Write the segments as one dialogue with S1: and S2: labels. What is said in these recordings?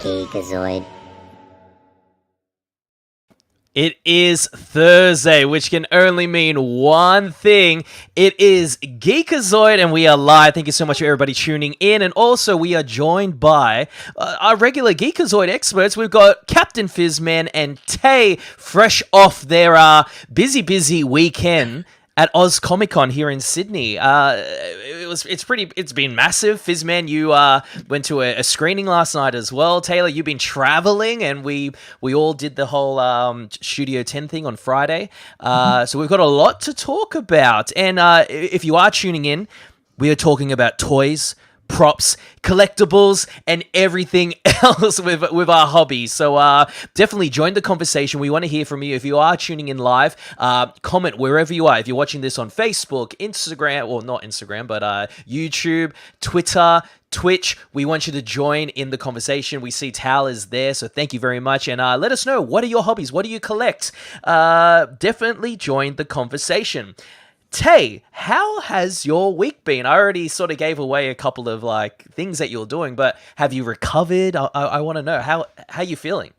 S1: Geekazoid.
S2: It is Thursday, which can only mean one thing. It is Geekazoid, and we are live. Thank you so much for everybody tuning in. And also, we are joined by our regular Geekazoid experts. We've got Captain Fizzman and Tay, fresh off their busy weekend at Oz Comic Con here in Sydney. It's been massive. Fizzman, you went to a screening last night as well. Taylor, you've been traveling, and we all did the whole Studio 10 thing on Friday. So we've got a lot to talk about. And if you are tuning in, we are talking about toys, props, collectibles, and everything else with our hobbies. So definitely join the conversation. We want to hear from you. If you are tuning in live, comment wherever you are. If you're watching this on Facebook, Instagram, or not Instagram, but YouTube, Twitter, Twitch, we want you to join in the conversation. We see Tal is there, so thank you very much. And let us know, what are your hobbies? What do you collect? Definitely join the conversation. Tay, how has your week been? I already sort of gave away a couple of things that you're doing, but have you recovered? I want to know how you feeling.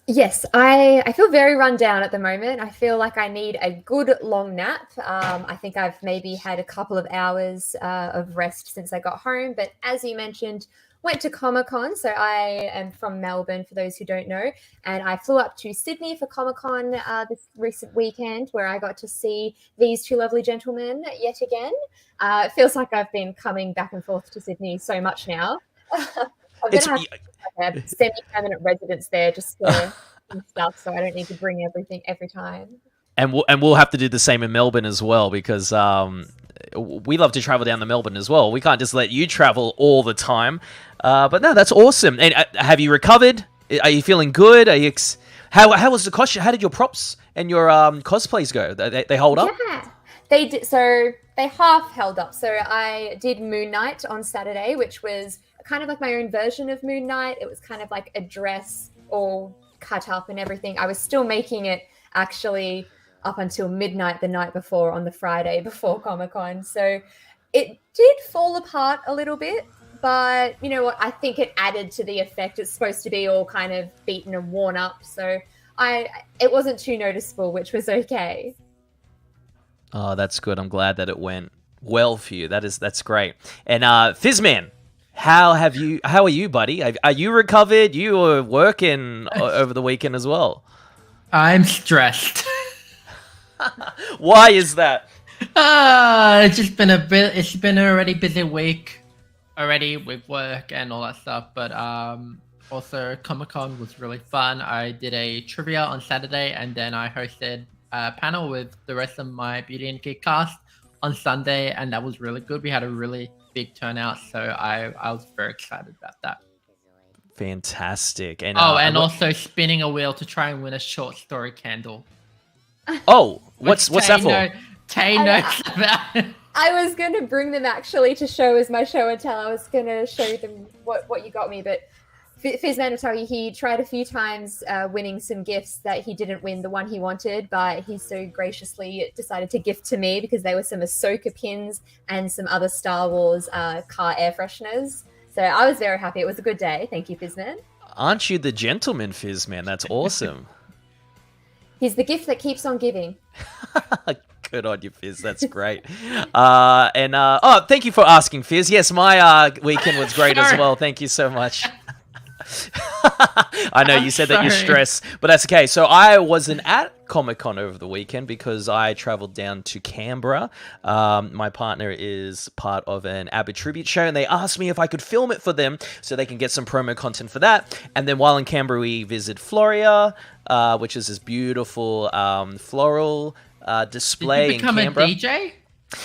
S3: Yes, I feel very run down at the moment. I feel like I need a good long nap. I think I've maybe had a couple of hours of rest since I got home. But as you mentioned, went to Comic-Con. So I am from Melbourne, for those who don't know. And I flew up to Sydney for Comic-Con this recent weekend, where I got to see these two lovely gentlemen yet again. It feels like I've been coming back and forth to Sydney so much now. I'm going to have a semi-permanent residence there just for some stuff, so I don't need to bring everything every time.
S2: And we'll have to do the same in Melbourne as well, because we love to travel down to Melbourne as well. We can't just let you travel all the time. But no, that's awesome. And have you recovered? Are you feeling good? Are you how was the costume? How did your props and your cosplays go? They hold up?
S3: Yeah, they did. So they half held up. So I did Moon Knight on Saturday, which was kind of like my own version of Moon Knight. It was kind of like a dress all cut up and everything. I was still making it actually up until midnight the night before, on the Friday before Comic-Con. So it did fall apart a little bit, but you know what? I think it added to the effect. It's supposed to be all kind of beaten and worn up. So it wasn't too noticeable, which was okay.
S2: Oh, that's good. I'm glad that it went well for you. That's great. And Fizzman, how are you, buddy? Are you recovered? You were working over the weekend as well.
S4: I'm stressed.
S2: Why is that?
S4: It's just been it's been a already busy week already with work and all that stuff. But also Comic-Con was really fun. I did a trivia on Saturday, and then I hosted a panel with the rest of my Beauty and Geek cast on Sunday, and that was really good. We had a really big turnout, so I was very excited about that.
S2: Fantastic. And
S4: also spinning a wheel to try and win a short story candle.
S2: Oh, what's that for?
S4: Tay knows about.
S3: I was going to bring them actually to show as my show and tell. I was going to show them what you got me, but Fizzman will tell you he tried a few times winning some gifts that he didn't win the one he wanted, but he so graciously decided to gift to me because they were some Ahsoka pins and some other Star Wars car air fresheners. So I was very happy. It was a good day. Thank you, Fizzman.
S2: Aren't you the gentleman, Fizzman? That's awesome.
S3: He's the gift that keeps on giving.
S2: Good on you, Fizz. That's great. Thank you for asking, Fizz. Yes, my weekend was great as well. Thank you so much. I know you said that you're stressed, but that's okay. So I wasn't at Comic-Con over the weekend because I traveled down to Canberra. My partner is part of an ABBA tribute show, and they asked me if I could film it for them so they can get some promo content for that. And then while in Canberra, we visited Floria, which is this beautiful floral
S4: Did
S2: display
S4: you
S2: in
S4: become a
S2: Canberra.
S4: DJ?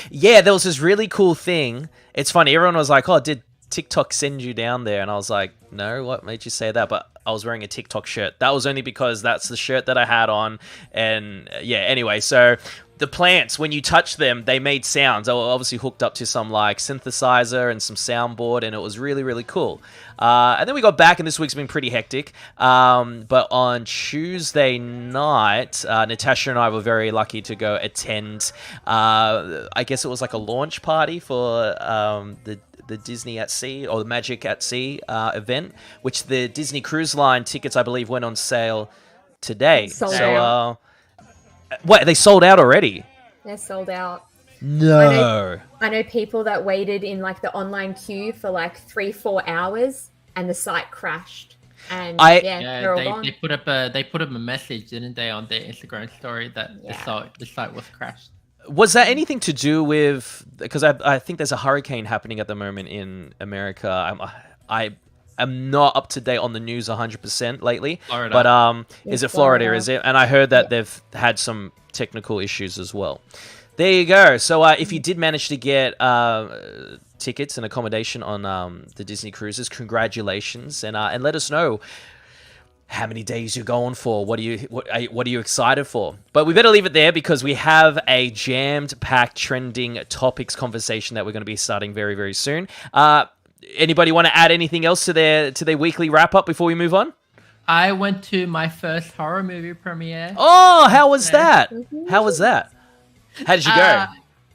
S2: Yeah, there was this really cool thing. It's funny. Everyone was like, "Oh, did TikTok send you down there?" And I was like, "No, what made you say that?" But I was wearing a TikTok shirt. That was only because that's the shirt that I had on. And yeah, anyway, so the plants, when you touch them, they made sounds. I was obviously hooked up to some like synthesizer and some soundboard, and it was really, really cool. And then we got back, and this week's been pretty hectic. But on Tuesday night, Natasha and I were very lucky to go attend. I guess it was like a launch party for the Disney at Sea or the Magic at Sea event, which the Disney Cruise Line tickets, I believe, went on sale today.
S3: Sold
S2: So,
S3: out.
S2: what, they sold out already?
S3: They're sold out.
S2: No.
S3: I know people that waited in like the online queue for like 3-4 hours, and the site crashed. And they're all gone.
S4: They put up a message, didn't they, on their Instagram story that the site was crashed.
S2: Was that anything to do with, because I think there's a hurricane happening at the moment in America. I'm not up to date on the news 100% lately.
S4: Florida.
S2: But is it Florida?
S3: Florida.
S2: Is it? And I heard that they've had some technical issues as well. There you go. So if you did manage to get tickets and accommodation on the Disney cruises, congratulations, and let us know how many days you're going for. What are you excited for? But we better leave it there because we have a jammed packed trending topics conversation that we're going to be starting very, very soon. Anybody want to add anything else to their weekly wrap up before we move on?
S4: I went to my first horror movie premiere.
S2: Oh, how was that? How was that? How did you go?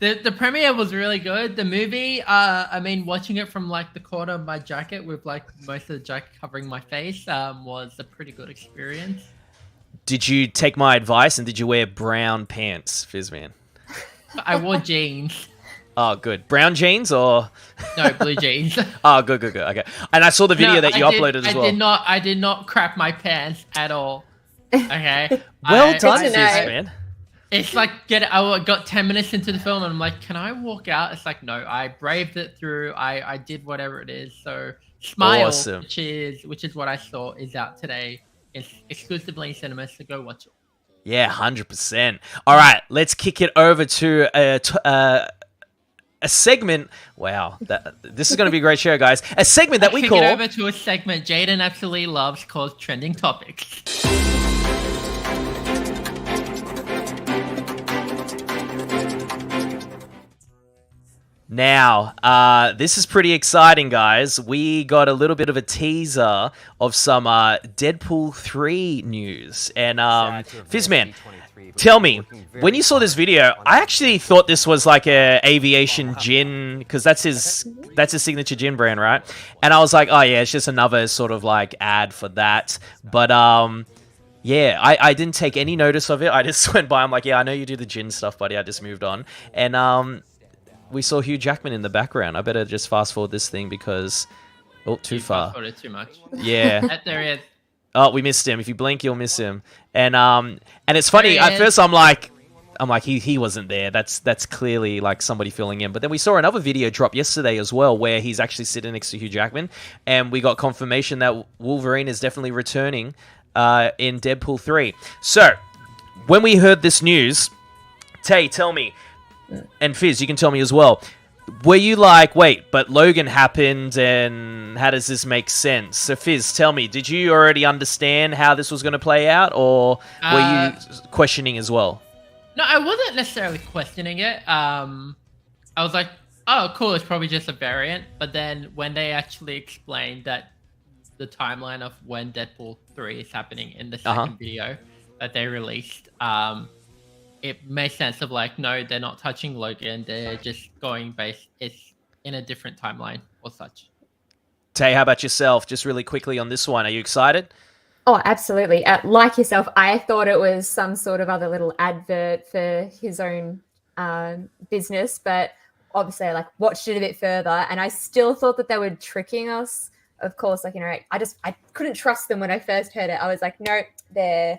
S4: The premiere was really good. The movie, I mean, watching it from like the corner of my jacket with like most of the jacket covering my face, was a pretty good experience.
S2: Did you take my advice and did you wear brown pants, Fizzman?
S4: I wore jeans.
S2: Oh, good. Brown jeans or?
S4: No, blue jeans.
S2: Oh, good. Okay. And I saw the video that you uploaded as well.
S4: I did not crap my pants at all. Okay.
S2: Well done, Fizzman.
S4: It's like I got 10 minutes into the film and I'm like, can I walk out? It's like, no, I braved it through. I did whatever it is. So Smile,
S2: awesome.
S4: which is what I saw, is out today. It's exclusively in cinemas, so go watch it.
S2: Yeah, 100%. All right, let's kick it over to a segment. Wow, this is going to be a great show, guys. A segment that we call...
S4: Kick it over to a segment Jaden absolutely loves called Trending Topics.
S2: Now, this is pretty exciting, guys. We got a little bit of a teaser of some Deadpool 3 news. And Fizzman, tell me, when you saw this video, I actually thought this was like a aviation gin, because that's his signature gin brand, right? And I was like, oh yeah, it's just another sort of like ad for that. But yeah, I didn't take any notice of it. I just went by. I'm like, yeah, I know you do the gin stuff, buddy. I just moved on. And we saw Hugh Jackman in the background. I better just fast forward this thing because... Oh, too far.
S4: Fast forwarded too much.
S2: Yeah.
S4: There he is.
S2: Oh, we missed him. If you blink, you'll miss him. And it's funny. At first, I'm like, he wasn't there. That's clearly like somebody filling in. But then we saw another video drop yesterday as well, where he's actually sitting next to Hugh Jackman, and we got confirmation that Wolverine is definitely returning in Deadpool 3. So when we heard this news, Tay, tell me, and Fizz, you can tell me as well. Were you like, wait, but Logan happened, and how does this make sense? So, Fizz, tell me, did you already understand how this was going to play out, or were you questioning as well?
S4: No, I wasn't necessarily questioning it. I was like, oh, cool, it's probably just a variant. But then when they actually explained that the timeline of when Deadpool 3 is happening in the second video that they released, it made sense of like, no, they're not touching Logan. They're just going it's in a different timeline or such.
S2: Tay, how about yourself? Just really quickly on this one. Are you excited?
S3: Oh, absolutely. Like yourself, I thought it was some sort of other little advert for his own business, but obviously I like watched it a bit further and I still thought that they were tricking us. Of course, like, you know, I couldn't trust them when I first heard it. I was like, no, they're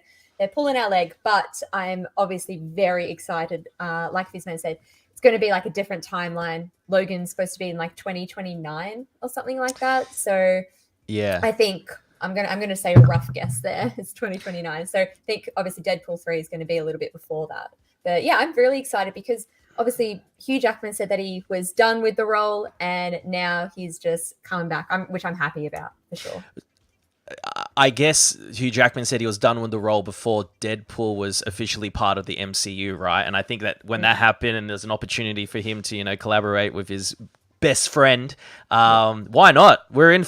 S3: pulling our leg, but I'm obviously very excited. Like Fizzman said, it's going to be like a different timeline. Logan's supposed to be in like 2029 or something like that. So
S2: yeah,
S3: I think I'm gonna say a rough guess there. It's 2029. So I think obviously Deadpool 3 is going to be a little bit before that. But yeah, I'm really excited because obviously Hugh Jackman said that he was done with the role and now he's just coming back, which I'm happy about for sure.
S2: I guess Hugh Jackman said he was done with the role before Deadpool was officially part of the MCU, right? And I think that when that happened and there's an opportunity for him to, collaborate with his best friend, why not? We're in.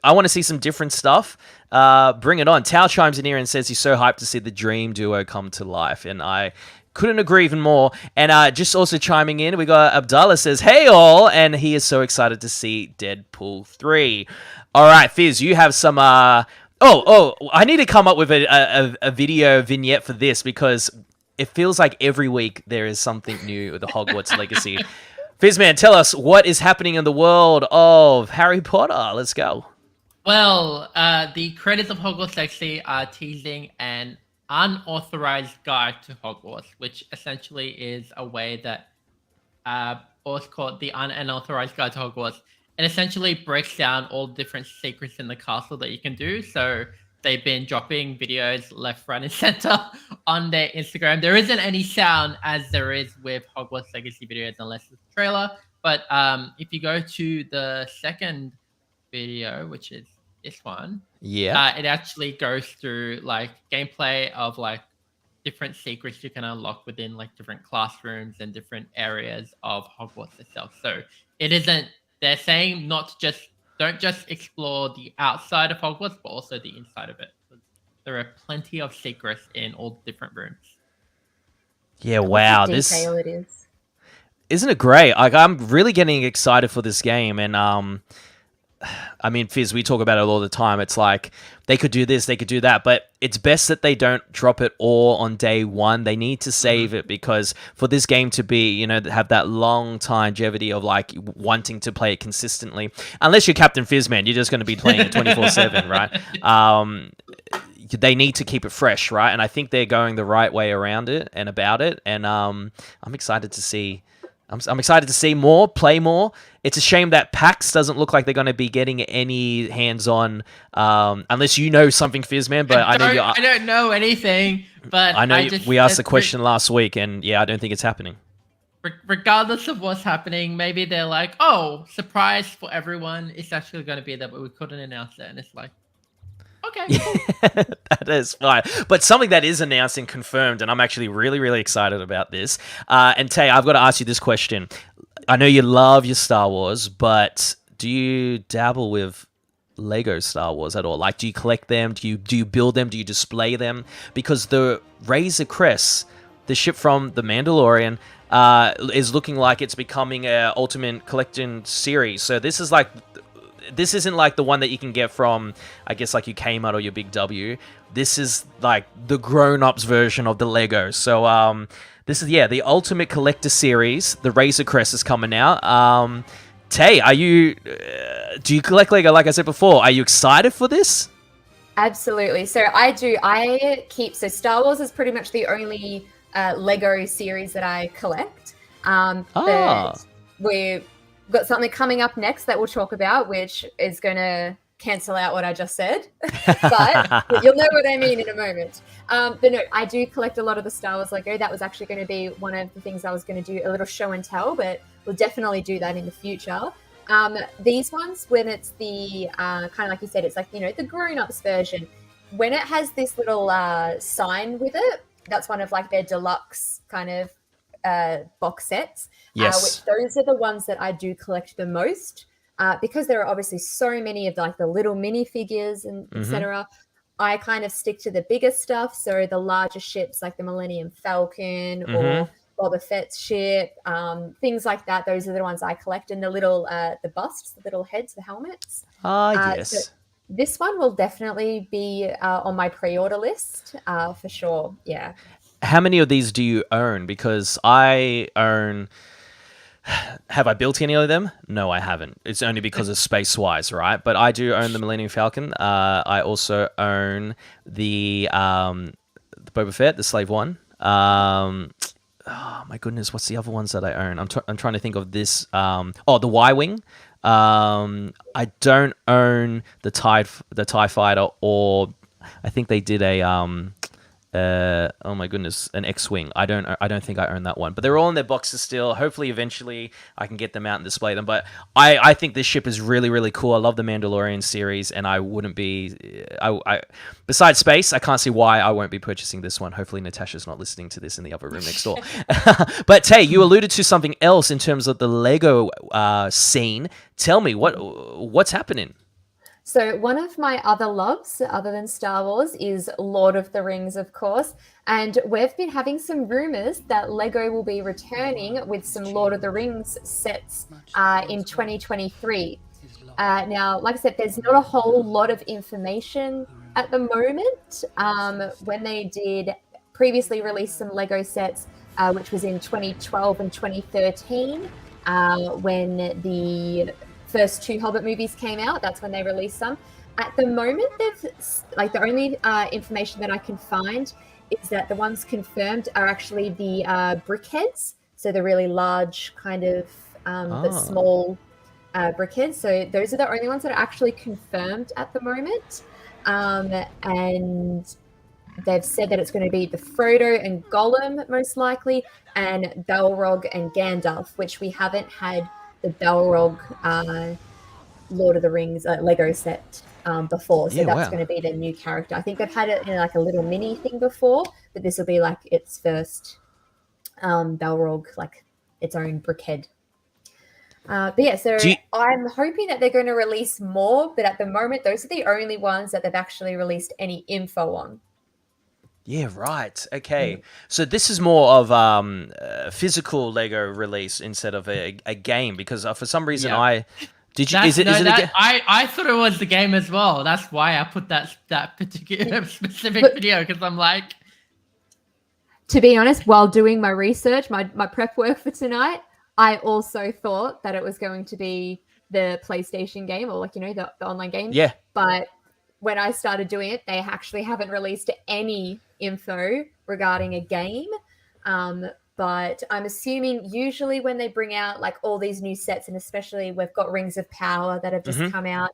S2: I want to see some different stuff. Bring it on. Tao chimes in here and says he's so hyped to see the Dream duo come to life, and I couldn't agree even more. And just also chiming in, we got Abdallah says, "Hey all," and he is so excited to see Deadpool 3. All right, Fizz, you have some. I need to come up with a video vignette for this because it feels like every week there is something new with the Hogwarts Legacy. Fizzman, tell us what is happening in the world of Harry Potter. Let's go.
S4: Well, the creators of Hogwarts Legacy are teasing an unauthorized guide to Hogwarts, which essentially is a way that, or it's called the unauthorized guide to Hogwarts. It essentially breaks down all the different secrets in the castle that you can do. So they've been dropping videos left, right, and center on their Instagram. There isn't any sound as there is with Hogwarts Legacy videos unless it's a trailer. But if you go to the second video, which is this one, it actually goes through like gameplay of like different secrets you can unlock within like different classrooms and different areas of Hogwarts itself. So it isn't. They're saying don't just explore the outside of Hogwarts, but also the inside of it. There are plenty of secrets in all different rooms.
S2: Yeah, wow.
S3: Detail it is.
S2: Isn't it great? Like, I'm really getting excited for this game, and I mean, Fizz, we talk about it all the time. It's like they could do this, they could do that, but it's best that they don't drop it all on day one. They need to save it because for this game to be, have that long longevity of like wanting to play it consistently, unless you're Captain Fizzman, you're just going to be playing it 24/7, right? They need to keep it fresh, right? And I think they're going the right way around it and about it. And I'm excited to see. I'm excited to see more, play more. It's a shame that PAX doesn't look like they're going to be getting any hands-on, unless you know something, Fizzman. But I
S4: don't know anything. But
S2: I know we asked the question last week, and I don't think it's happening.
S4: Regardless of what's happening, maybe they're like, "Oh, surprise for everyone! It's actually going to be there, but we couldn't announce it." And it's like, okay, cool.
S2: That is fine. But something that is announced and confirmed, and I'm actually really, really excited about this. And Tay, I've got to ask you this question. I know you love your Star Wars, but do you dabble with Lego Star Wars at all? Like, do you collect them? Do you build them? Do you display them? Because the Razor Crest, the ship from The Mandalorian, is looking like it's becoming a ultimate collection series. So this isn't like the one that you can get from, I guess, like your Kmart or your Big W. This is like the grown-ups version of the Lego. So this is the Ultimate Collector Series. The Razor Crest is coming out. Tay, do you collect Lego? Like I said before, are you excited for this?
S3: Absolutely. So I do. So Star Wars is pretty much the only Lego series that I collect. But we've got something coming up next that we'll talk about, which is going to cancel out what I just said. But you'll know what I mean in a moment. But no, I do collect a lot of the Star Wars Lego. That was actually going to be one of the things I was going to do, a little show and tell, but we'll definitely do that in the future. These ones, when it's the kind of like you said, it's like, the grown-ups version. When it has this little sign with it, that's one of like their deluxe kind of box sets.
S2: Yes.
S3: Which those are the ones that I do collect the most because there are obviously so many of like the little mini figures and etc. I kind of stick to the bigger stuff. So the larger ships like the Millennium Falcon or Boba Fett's ship, things like that. Those are the ones I collect. And the little the busts, the little heads, the helmets.
S2: Yes.
S3: So this one will definitely be on my pre-order list for sure. Yeah.
S2: How many of these do you own? Because I own... Have I built any of them? No, I haven't. It's only because of space-wise, right? But I do own the Millennium Falcon. I also own the Boba Fett, the Slave One. Oh my goodness, what's the other ones that I own? I'm trying to think of this. The Y-Wing. I don't own the TIE Fighter, or I think they did a oh my goodness, an X-wing. I don't think I own that one, but they're all in their boxes still. Hopefully, eventually, I can get them out and display them. But I think this ship is really really cool. I love the Mandalorian series, and I wouldn't be. Besides space, I can't see why I won't be purchasing this one. Hopefully, Natasha's not listening to this in the other room next door. But Tay, you alluded to something else in terms of the Lego scene. Tell me what's happening.
S3: So one of my other loves, other than Star Wars, is Lord of the Rings, of course. And we've been having some rumors that Lego will be returning with some Lord of the Rings sets in 2023. Now, like I said, there's not a whole lot of information at the moment. When they did previously release some Lego sets, which was in 2012 and 2013, when the first two Hobbit movies came out. That's when they released some. At the moment, the only information that I can find is that the ones confirmed are actually the brickheads, so the really large kind of but small brickheads. So those are the only ones that are actually confirmed at the moment, and they've said that it's going to be the Frodo and Gollum most likely, and Balrog and Gandalf, which we haven't had the Balrog Lord of the Rings Lego set before, so that's going to be the new character. I think they've had it in like a little mini thing before, but this will be like its first Balrog, like its own brickhead. But yeah, so I'm hoping that they're going to release more, but at the moment, those are the only ones that they've actually released any info on.
S2: Yeah, right. Okay. So this is more of a physical Lego release instead of a game, because for some reason I
S4: thought it was the game as well. That's why I put that particular specific video, because I'm like,
S3: to be honest, while doing my research, my prep work for tonight, I also thought that it was going to be the PlayStation game, or like, the online game.
S2: Yeah.
S3: But when I started doing it, they actually haven't released any info regarding a game. But I'm assuming usually when they bring out like all these new sets, and especially we've got Rings of Power that have just come out,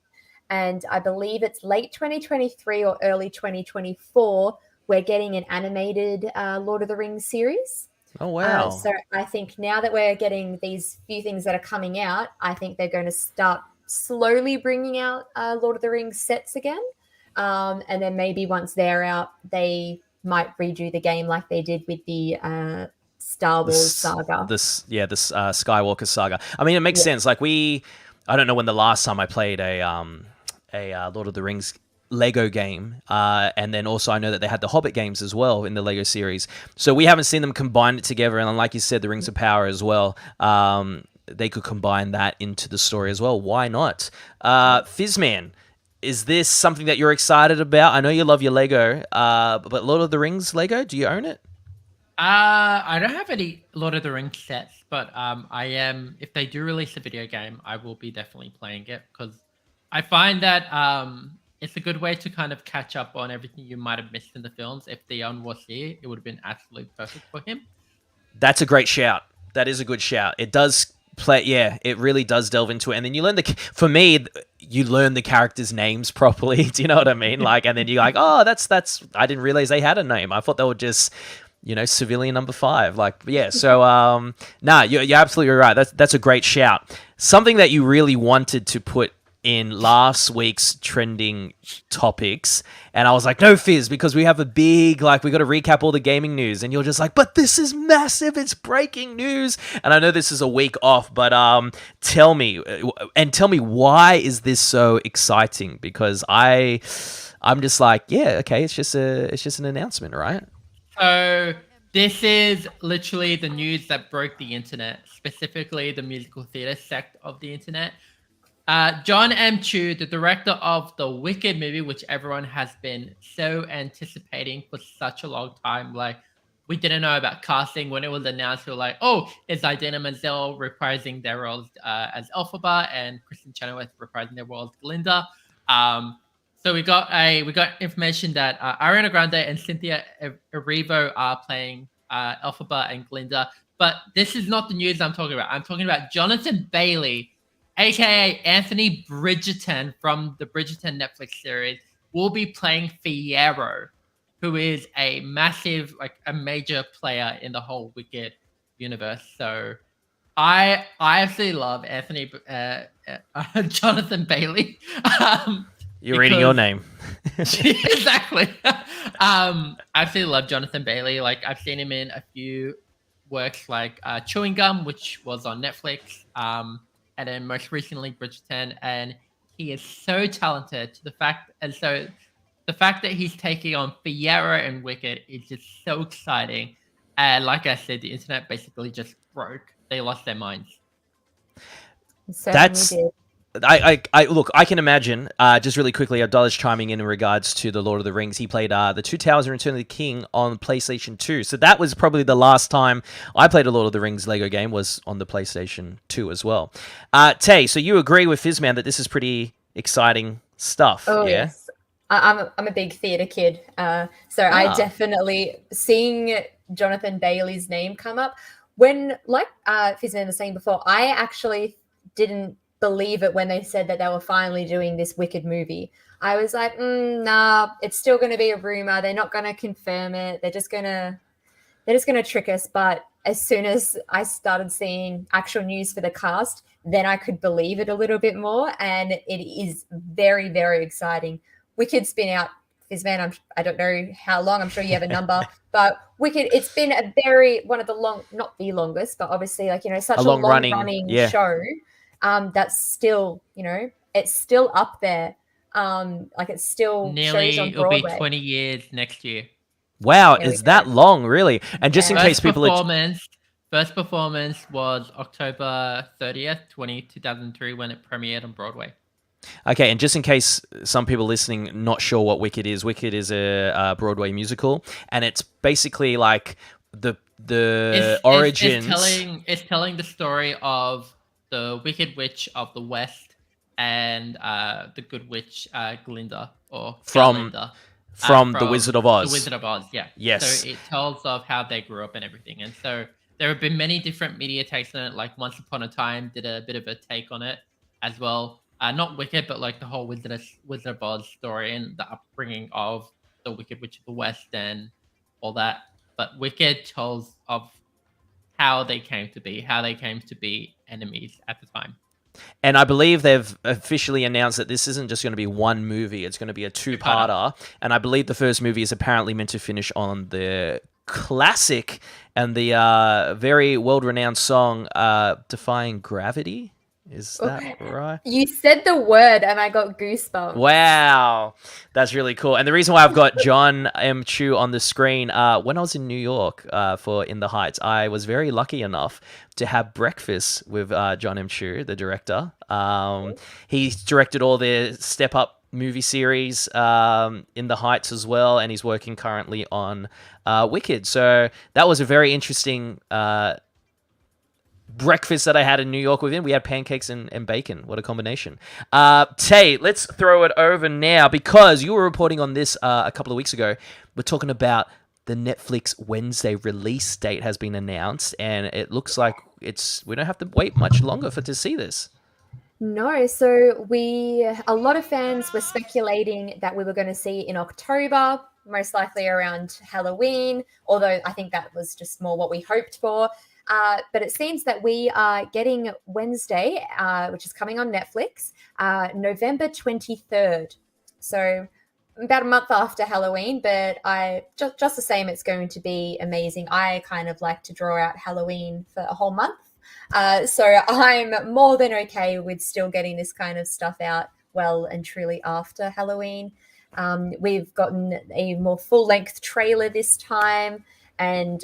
S3: and I believe it's late 2023 or early 2024, we're getting an animated Lord of the Rings series.
S2: Oh, wow.
S3: So I think now that we're getting these few things that are coming out, I think they're going to start slowly bringing out Lord of the Rings sets again. And then maybe once they're out, they might redo the game like they did with the Star Wars saga.
S2: The Skywalker saga. I mean, it makes sense. Like I don't know when the last time I played a Lord of the Rings Lego game, and then also I know that they had the Hobbit games as well in the Lego series. So we haven't seen them combine it together, and like you said, the Rings of Power as well. They could combine that into the story as well. Why not? Fizzman, is this something that you're excited about? I know you love your Lego, but Lord of the Rings Lego, do you own it?
S4: I don't have any Lord of the Rings sets, but I am. If they do release a video game, I will be definitely playing it, because I find that it's a good way to kind of catch up on everything you might have missed in the films. If Theon was here, it would have been absolutely perfect for him. That's
S2: a great shout. That is a good shout. It does play, it really does delve into it, and then you learn for me, you learn the characters' names properly. Do you know what I mean? Like, and then you're like, oh, that's. I didn't realize they had a name. I thought they were just, civilian number 5. Like, yeah. So, you're absolutely right. That's a great shout. Something that you really wanted to put in last week's trending topics, and I was like, no, Fizz, because we have a big, we got to recap all the gaming news, and you're just like, but this is massive, it's breaking news. And I know this is a week off, but tell me why is this so exciting? Because I'm just like, yeah, okay, it's just an announcement, right?
S4: So this is literally the news that broke the internet, specifically the musical theater sect of the internet. John M. Chu, the director of the Wicked movie, which everyone has been so anticipating for such a long time. Like, we didn't know about casting when it was announced. We were like, oh, it's Idina Menzel reprising their roles as Elphaba, and Kristen Chenoweth reprising their role as Glinda. So we got information that Ariana Grande and Cynthia Erivo are playing Elphaba and Glinda. But this is not the news I'm talking about. I'm talking about Jonathan Bailey, aka Anthony Bridgerton from the Bridgerton Netflix series, will be playing Fiyero. who is a massive, like a major player in the whole Wicked universe. So I absolutely love Jonathan Bailey,
S2: You're reading your
S4: because
S2: name.
S4: exactly. I absolutely love Jonathan Bailey. Like I've seen him in a few works like Chewing Gum, which was on Netflix, and then most recently Bridgerton, and he is so talented to the fact that he's taking on Fiera and Wicked is just so exciting. And like I said, the internet basically just broke. They lost their minds.
S3: It certainly
S2: That's
S3: did.
S2: I look. I can imagine. Just really quickly, Abdullah's chiming in regards to the Lord of the Rings. He played the Two Towers and Return of the King on PlayStation 2. So that was probably the last time I played a Lord of the Rings Lego game was on the PlayStation 2 as well. Tay, so you agree with Fizzman that this is pretty exciting stuff?
S3: Oh
S2: Yeah.
S3: yes, I'm a big theatre kid, so I definitely seeing Jonathan Bailey's name come up when, like Fizzman was saying before, I actually didn't believe it when they said that they were finally doing this Wicked movie. I was like, nah, it's still going to be a rumor. They're not going to confirm it. They're just gonna trick us. But as soon as I started seeing actual news for the cast, then I could believe it a little bit more, and it is very, very exciting. Wicked's been out, Fizzman, I don't know how long. I'm sure you have a number, but Wicked, it's been one of the not the longest, but obviously like such a long running show. That's still it's still up there. Like it's still
S4: Nearly,
S3: shows on
S4: it'll be
S3: Broadway.
S4: 20 years next year.
S2: Wow,
S3: There we
S2: is
S3: go.
S2: that long, really? And just in
S3: Yeah.
S2: case people
S4: First performance was October 30th, 2003 when it premiered on Broadway.
S2: Okay, and just in case some people listening not sure what Wicked is a Broadway musical, and it's basically like the origins.
S4: It's telling the story of the Wicked Witch of the West and the Good Witch Glinda or Galinda.
S2: From The Wizard of Oz.
S4: The Wizard of Oz, yeah.
S2: Yes.
S4: So it tells of how they grew up and everything. And so there have been many different media takes on it. Like Once Upon a Time did a bit of a take on it as well. Not Wicked, but like the whole Wizard of Oz story and the upbringing of the Wicked Witch of the West and all that. But Wicked tells of how they came to be enemies at the time.
S2: And I believe they've officially announced that this isn't just going to be one movie. It's going to be a two-parter. And I believe the first movie is apparently meant to finish on the classic and the very world-renowned song Defying Gravity. Is that right?
S3: You said the word and I got goosebumps.
S2: Wow. That's really cool. And the reason why I've got John M. Chu on the screen, when I was in New York for In the Heights, I was very lucky enough to have breakfast with John M. Chu, the director. He's directed all the Step Up movie series In the Heights as well, and he's working currently on Wicked. So that was a very interesting breakfast that I had in New York with him. We had pancakes and bacon. What a combination. Tay, let's throw it over now because you were reporting on this a couple of weeks ago. We're talking about the Netflix Wednesday release date has been announced, and it looks like we don't have to wait much longer to see this.
S3: No, so a lot of fans were speculating that we were going to see in October, most likely around Halloween, although I think that was just more what we hoped for. But it seems that we are getting Wednesday, which is coming on Netflix, November 23rd. So about a month after Halloween, but just the same, it's going to be amazing. I kind of like to draw out Halloween for a whole month. So I'm more than okay with still getting this kind of stuff out well and truly after Halloween. We've gotten a more full-length trailer this time, and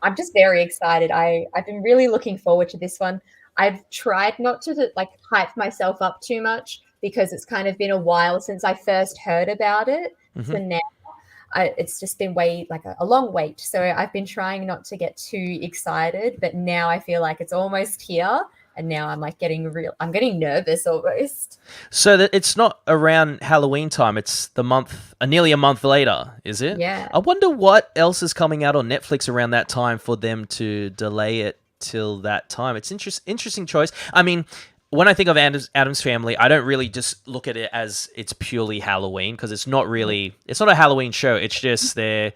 S3: I'm just very excited. I've been really looking forward to this one. I've tried not to hype myself up too much because it's kind of been a while since I first heard about it.
S2: Mm-hmm.
S3: So now it's just been a long wait. So I've been trying not to get too excited, but now I feel like it's almost here. And now I'm I'm getting nervous almost.
S2: So that it's not around Halloween time. It's nearly a month later, is it?
S3: Yeah.
S2: I wonder what else is coming out on Netflix around that time for them to delay it till that time. It's interesting choice. I mean, when I think of Adam's Family, I don't really just look at it as it's purely Halloween, because it's not really, it's not a Halloween show. It's just they're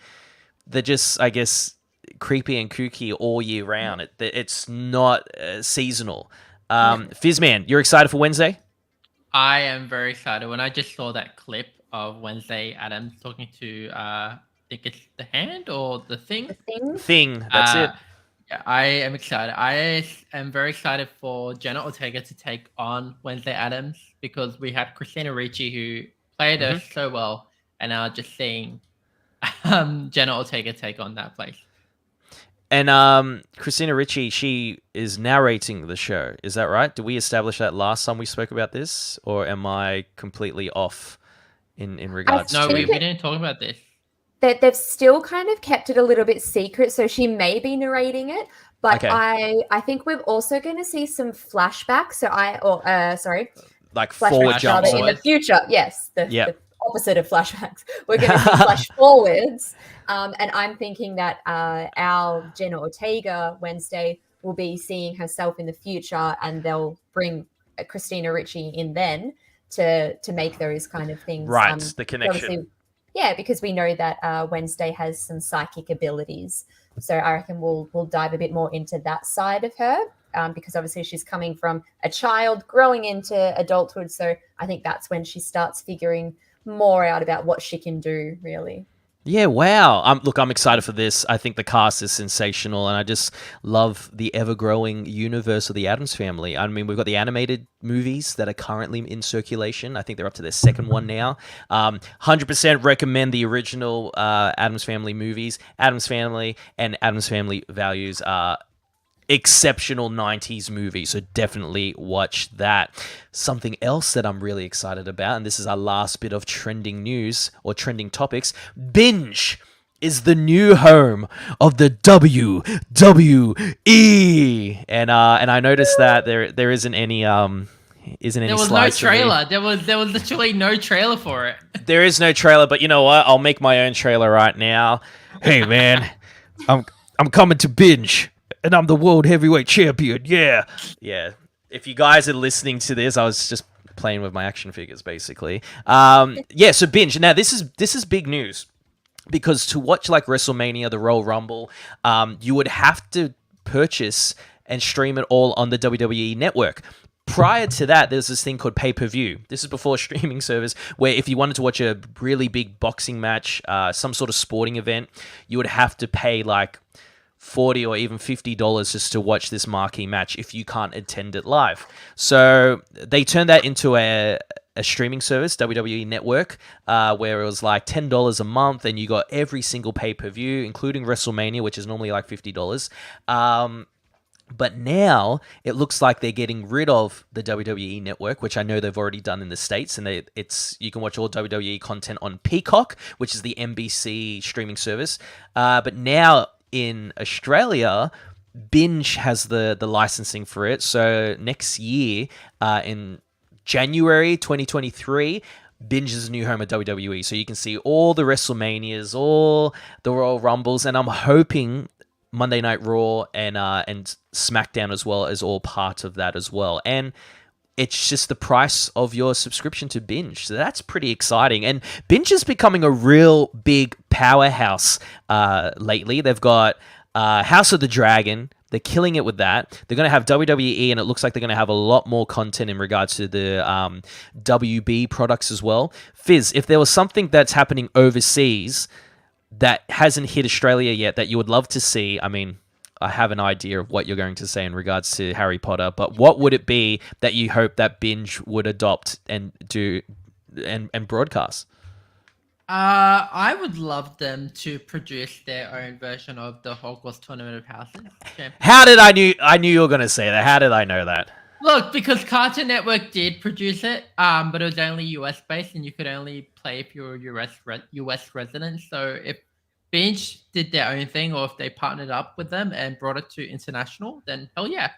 S2: just, I guess, creepy and kooky all year round. It's not seasonal. Fizzman, you're excited for Wednesday?
S4: I am very excited. When I just saw that clip of Wednesday Adams talking to, I think it's the Hand or the
S3: The
S4: Thing.
S3: thing.
S2: Thing, that's
S4: Uh,
S2: it.
S4: yeah, I am excited. I am very excited for Jenna Ortega to take on Wednesday Adams because we had Christina Ricci who played her
S2: Mhm.
S4: so well, and now just seeing Jenna Ortega take on that place.
S2: And Christina Ricci, she is narrating the show. Is that right? Did we establish that last time we spoke about this, or am I completely off in regards
S4: No,
S2: to?
S4: we didn't talk about this.
S3: That they've still kind of kept it a little bit secret, so she may be narrating it. But
S2: Okay.
S3: I think we're also going to see some flashbacks. Sorry,
S2: Like four
S3: flashbacks
S2: jumps.
S3: rather in the
S4: forwards.
S3: future. Yes,
S2: Yeah.
S3: the opposite of flashbacks. We're going to see flash forwards, and I'm thinking that our Jenna Ortega Wednesday will be seeing herself in the future, and they'll bring Christina Ricci in then to make those kind of things.
S2: Right, the connection.
S3: Obviously, yeah, because we know that Wednesday has some psychic abilities, so I reckon we'll dive a bit more into that side of her. Because obviously she's coming from a child growing into adulthood. So I think that's when she starts figuring more out about what she can do, really.
S2: Yeah, wow. Look, I'm excited for this. I think the cast is sensational, and I just love the ever-growing universe of the Addams Family. I mean, we've got the animated movies that are currently in circulation. I think they're up to their second one now. 100% recommend the original Addams Family movies. Addams Family and Addams Family Values are exceptional 90s movie, so definitely watch that. Something else that I'm really excited about, and this is our last bit of trending news or trending topics: Binge is the new home of the WWE, and I noticed that there isn't any
S4: There was no
S2: slides for me.
S4: trailer. There was literally no trailer for it.
S2: There is no trailer, but you know what? I'll make my own trailer right now. Hey man, I'm coming to Binge, and I'm the world heavyweight champion. Yeah, yeah. If you guys are listening to this, I was just playing with my action figures, basically. Yeah. So Binge. Now this is big news, because to watch like WrestleMania, the Royal Rumble, you would have to purchase and stream it all on the WWE network. Prior to that, there's this thing called pay-per-view. This is before a streaming service, where if you wanted to watch a really big boxing match, some sort of sporting event, you would have to pay like $40 or even $50 just to watch this marquee match if you can't attend it live. So they turned that into a streaming service, WWE Network, where it was like $10 a month, and you got every single pay-per-view, including WrestleMania, which is normally like $50. But now it looks like they're getting rid of the WWE Network, which I know they've already done in the States, and you can watch all WWE content on Peacock, which is the NBC streaming service. But now in Australia, Binge has the licensing for it. So next year, in January 2023, Binge is a new home of WWE. So you can see all the WrestleManias, all the Royal Rumbles, and I'm hoping Monday Night Raw and SmackDown as well as all part of that as well. And it's just the price of your subscription to Binge. So that's pretty exciting. And Binge is becoming a real big powerhouse lately. They've got House of the Dragon. They're killing it with that. They're going to have WWE, and it looks like they're going to have a lot more content in regards to the WB products as well. Fizz, if there was something that's happening overseas that hasn't hit Australia yet that you would love to see, I mean, I have an idea of what you're going to say in regards to Harry Potter, but what would it be that you hope that Binge would adopt and do and broadcast?
S4: I would love them to produce their own version of the Hogwarts Tournament of Houses.
S2: How did I knew you were going to say that? How did I know that?
S4: Look, because Cartoon Network did produce it, but it was only US based, and you could only play if you were US resident. So if Binge did their own thing, or if they partnered up with them and brought it to international, then hell yeah.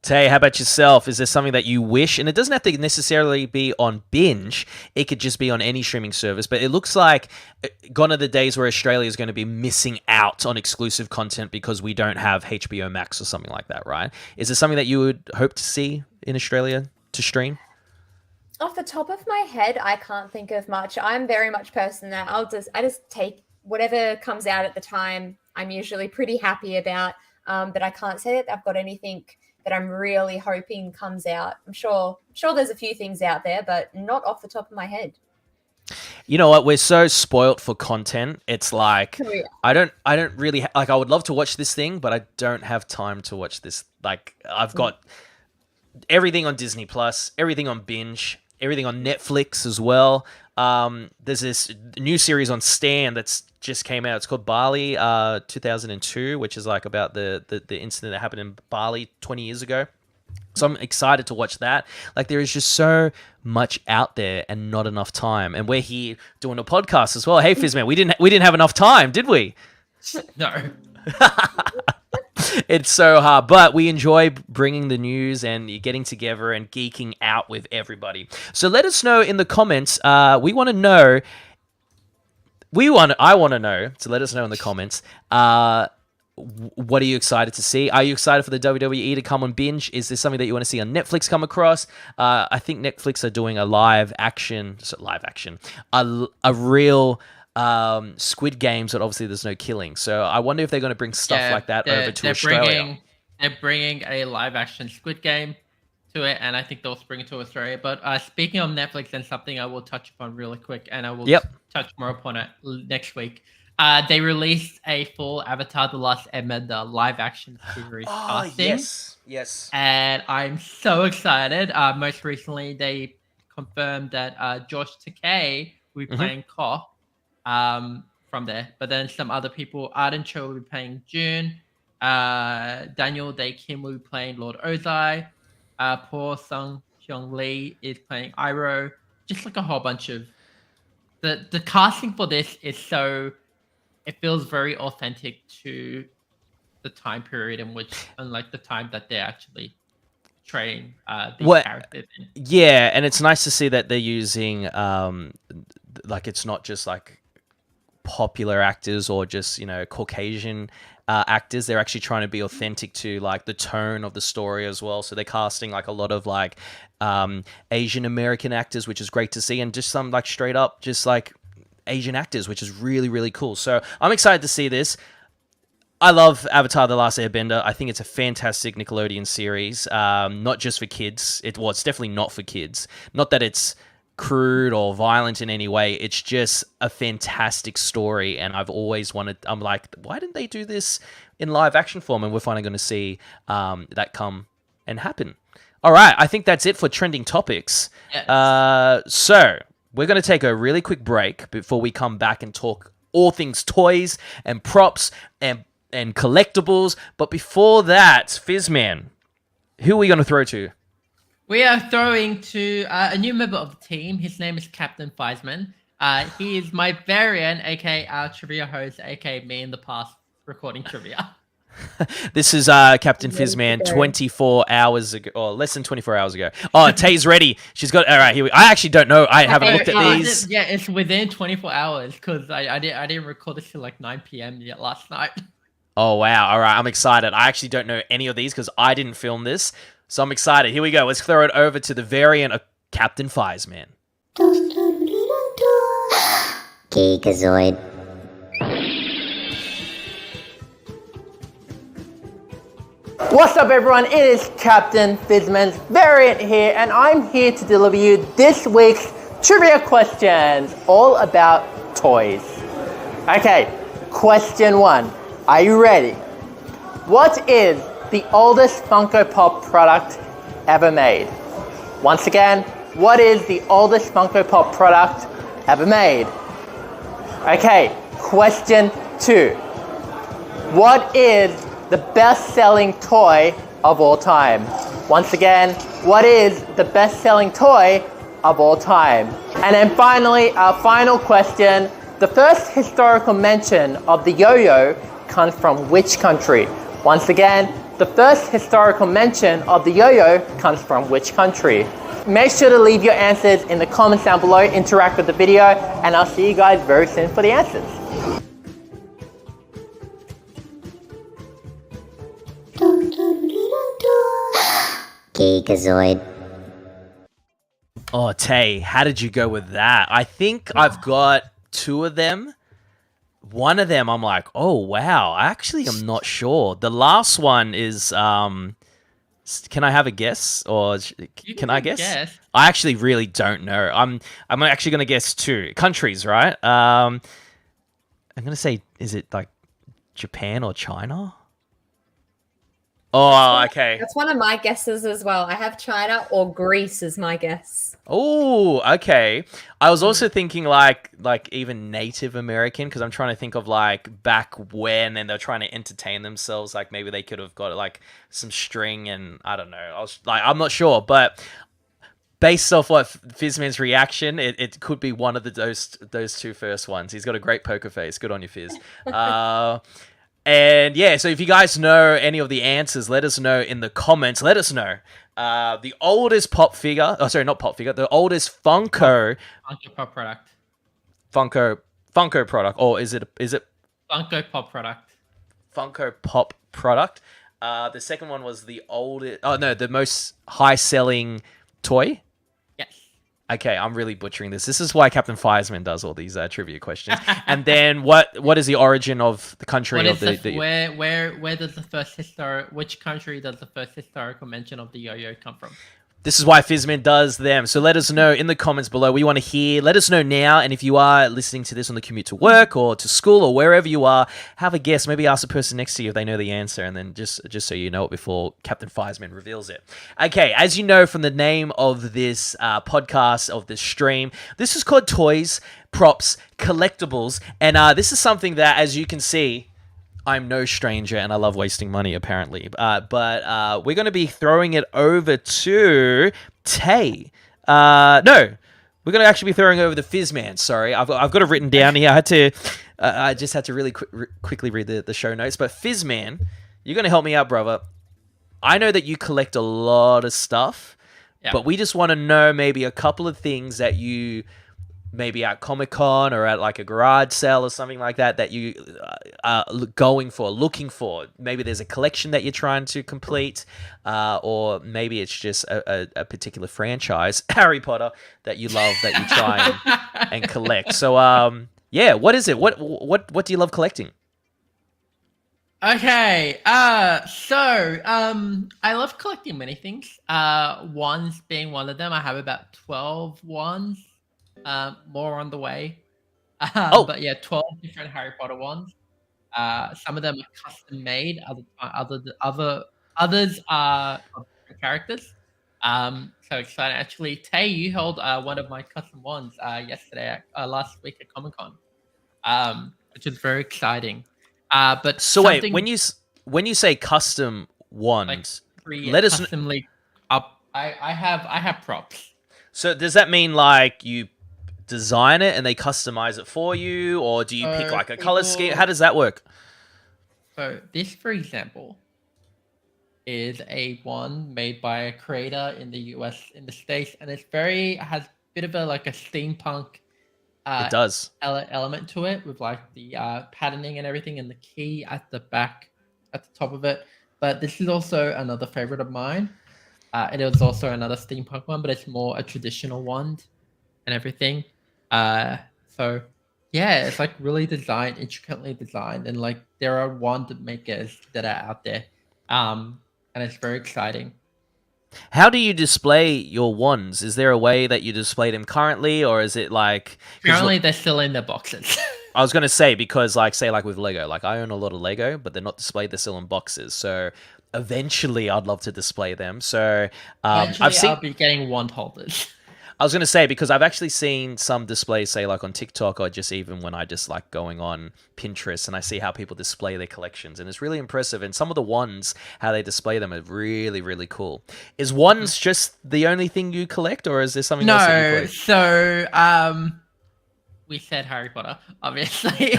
S2: Tay, how about yourself? Is there something that you wish, and it doesn't have to necessarily be on Binge, it could just be on any streaming service, but it looks like gone are the days where Australia is going to be missing out on exclusive content because we don't have HBO Max or something like that, right? Is there something that you would hope to see in Australia to stream?
S3: Off the top of my head, I can't think of much. I'm very much person that I just take whatever comes out at the time. I'm usually pretty happy about, but I can't say that I've got anything that I'm really hoping comes out. I'm sure there's a few things out there, but not off the top of my head.
S2: You know what? We're so spoilt for content. It's like
S3: Oh, yeah.
S2: I don't really like. I would love to watch this thing, but I don't have time to watch this. Like I've got everything on Disney Plus, everything on Binge, everything on Netflix as well. There's this new series on Stan that's just came out. It's called Bali 2002, which is like about the incident that happened in Bali 20 years ago. So I'm excited to watch that. Like there is just so much out there and not enough time. And we're here doing a podcast as well. Hey Fizzman, we didn't have enough time, did we?
S4: No.
S2: It's so hard, but we enjoy bringing the news and getting together and geeking out with everybody. So let us know in the comments. We want to know. I want to know. So let us know in the comments. What are you excited to see? Are you excited for the WWE to come on Binge? Is this something that you want to see on Netflix come across? I think Netflix are doing a a real Squid Games, but obviously there's no killing. So I wonder if they're going to bring stuff like that over to Australia.
S4: They're bringing a live action Squid Game to it, and I think they'll bring it to Australia. But speaking of Netflix, and something I will touch upon really quick, and I will touch more upon it next week. They released a full Avatar: The Last Airbender live action series casting.
S2: Yes.
S4: And I'm so excited. Most recently, they confirmed that Josh Takei will be playing Koh from there. But then some other people, Arden Cho will be playing June. Daniel Day Kim will be playing Lord Ozai. Paul Sung Hyung Lee is playing Iroh. Just like a whole bunch of... The casting for this is so... It feels very authentic to the time period in which, unlike the time that they're actually portraying these characters in.
S2: Yeah, and it's nice to see that they're using, like, it's not just like popular actors or just, Caucasian actors. They're actually trying to be authentic to like the tone of the story as well. So they're casting like a lot of like Asian American actors, which is great to see, and just some like straight up just like Asian actors, which is really, really cool. So I'm excited to see this. I love Avatar: The Last Airbender. I think it's a fantastic Nickelodeon series, not just for kids. It's definitely not for kids. Not that it's crude or violent in any way. It's just a fantastic story, and I've always wanted... I'm like, why didn't they do this in live action form? And we're finally going to see that come and happen. All right, I think that's it for trending topics.
S4: Yes.
S2: So we're going to take a really quick break before we come back and talk all things toys and props and collectibles. But before that, Fizzman, who are we going to throw to?
S4: We are throwing to a new member of the team. His name is Captain Fizeman. He is my variant, aka our trivia host, aka me in the past recording trivia.
S2: This is Captain Fizzman 24 hours ago, or less than 24 hours ago. Oh, Tay's ready. She's got... All right, here we... I actually don't know. I haven't looked at these.
S4: Yeah, it's within 24 hours because I didn't record this till like 9 p.m. yet last night.
S2: Oh, wow. All right, I'm excited. I actually don't know any of these because I didn't film this. So I'm excited. Here we go. Let's throw it over to the variant of Captain Fizeman.
S1: Geekazoid.
S5: What's up everyone, it is Captain Fizzman's variant here, and I'm here to deliver you this week's trivia questions, all about toys. Okay, question 1. Are you ready? What is the oldest Funko Pop product ever made? Once again, what is the oldest Funko Pop product ever made? Okay, question 2. What is the best-selling toy of all time? Once again, what is the best-selling toy of all time? And then finally, our final question, the first historical mention of the yo-yo comes from which country? Once again, The first historical mention of the yo-yo comes from which country? Make sure to leave your answers in the comments down below, interact with the video, and I'll see you guys very soon for the answers.
S1: Geekazoid.
S2: Oh, Tay, how did you go with that? I think I've got two of them. One of them, I'm like, oh wow. I actually am not sure. The last one is, can I have a guess, or can I guess? I actually really don't know. I'm actually gonna guess two countries, right? I'm gonna say, is it like Japan or China? Oh, okay.
S3: That's one of my guesses as well. I have China or Greece as my guess.
S2: Oh, okay. I was also thinking like even Native American, because I'm trying to think of like back when, and they're trying to entertain themselves. Like maybe they could have got like some string, and I don't know. I'm not sure, but based off what Fizzman's reaction, it could be one of those two first ones. He's got a great poker face. Good on you, Fizz. And yeah, so if you guys know any of the answers, let us know in the comments. Let us know. The oldest pop figure. Oh, sorry, not pop figure. The oldest Funko
S4: Pop product.
S2: Funko product, or is it
S4: Funko Pop product.
S2: Funko Pop product? The second one was the oldest. Oh no, the most high selling toy.
S4: Yes.
S2: Okay, I'm really butchering this. This is why Captain Firesman does all these trivia questions. And then what is the origin of the country of
S4: where does the first which country does the first historical mention of the yo-yo come from?
S2: This is why Fizzman does them. So let us know in the comments below. We want to hear. Let us know now. And if you are listening to this on the commute to work or to school or wherever you are, have a guess. Maybe ask the person next to you if they know the answer. And then just so you know it before Captain Firesman reveals it. Okay, as you know from the name of this podcast, of this stream, this is called Toys, Props, Collectables. And this is something that, as you can see, I'm no stranger, and I love wasting money, apparently. But we're going to be throwing it over to Tay. No, we're going to actually be throwing over the Fizzman. Sorry, I've got it written down here. I just had to really quickly read the show notes. But Fizzman, you're going to help me out, brother. I know that you collect a lot of stuff, but we just want to know maybe a couple of things that you maybe at Comic-Con or at like a garage sale or something like that you are looking for. Maybe there's a collection that you're trying to complete, or maybe it's just a particular franchise, Harry Potter, that you love, that you try and collect. So yeah, what is it? What do you love collecting?
S4: Okay, so I love collecting many things. Wands being one of them. I have about 12 wands. More on the way. But yeah, 12 different Harry Potter ones. Some of them are custom made. Others are of different characters. So excited. Actually, Tay, you held one of my custom ones yesterday, last week at Comic-Con, which is very exciting. But
S2: so wait, when you say custom ones,
S4: like
S2: let us
S4: customly up. I have props.
S2: So does that mean like you design it and they customize it for you, or do you pick like a color scheme? How does that work?
S4: So this, for example, is a one made by a creator in the US, in the States, and has a bit of a steampunk
S2: It does.
S4: element to it, with like the patterning and everything, and the key at the back, at the top of it. But this is also another favorite of mine. It is also another steampunk one, but it's more a traditional wand and everything. So yeah, it's like really intricately designed, and like there are wand makers that are out there. And it's very exciting.
S2: How do you display your wands? Is there a way that you display them currently, or is it like...
S4: Currently, they're still in their boxes.
S2: I was going to say, because like, say like with Lego, like I own a lot of Lego, but they're not displayed, they're still in boxes. So eventually I'd love to display them. So
S4: I'll be getting wand holders.
S2: I was going to say, because I've actually seen some displays, say like on TikTok, or just even when I just like going on Pinterest and I see how people display their collections, and it's really impressive. And some of the wands, how they display them, are really, really cool. Is wands just the only thing you collect, or is there something else that you collect?
S4: So we said Harry Potter, obviously.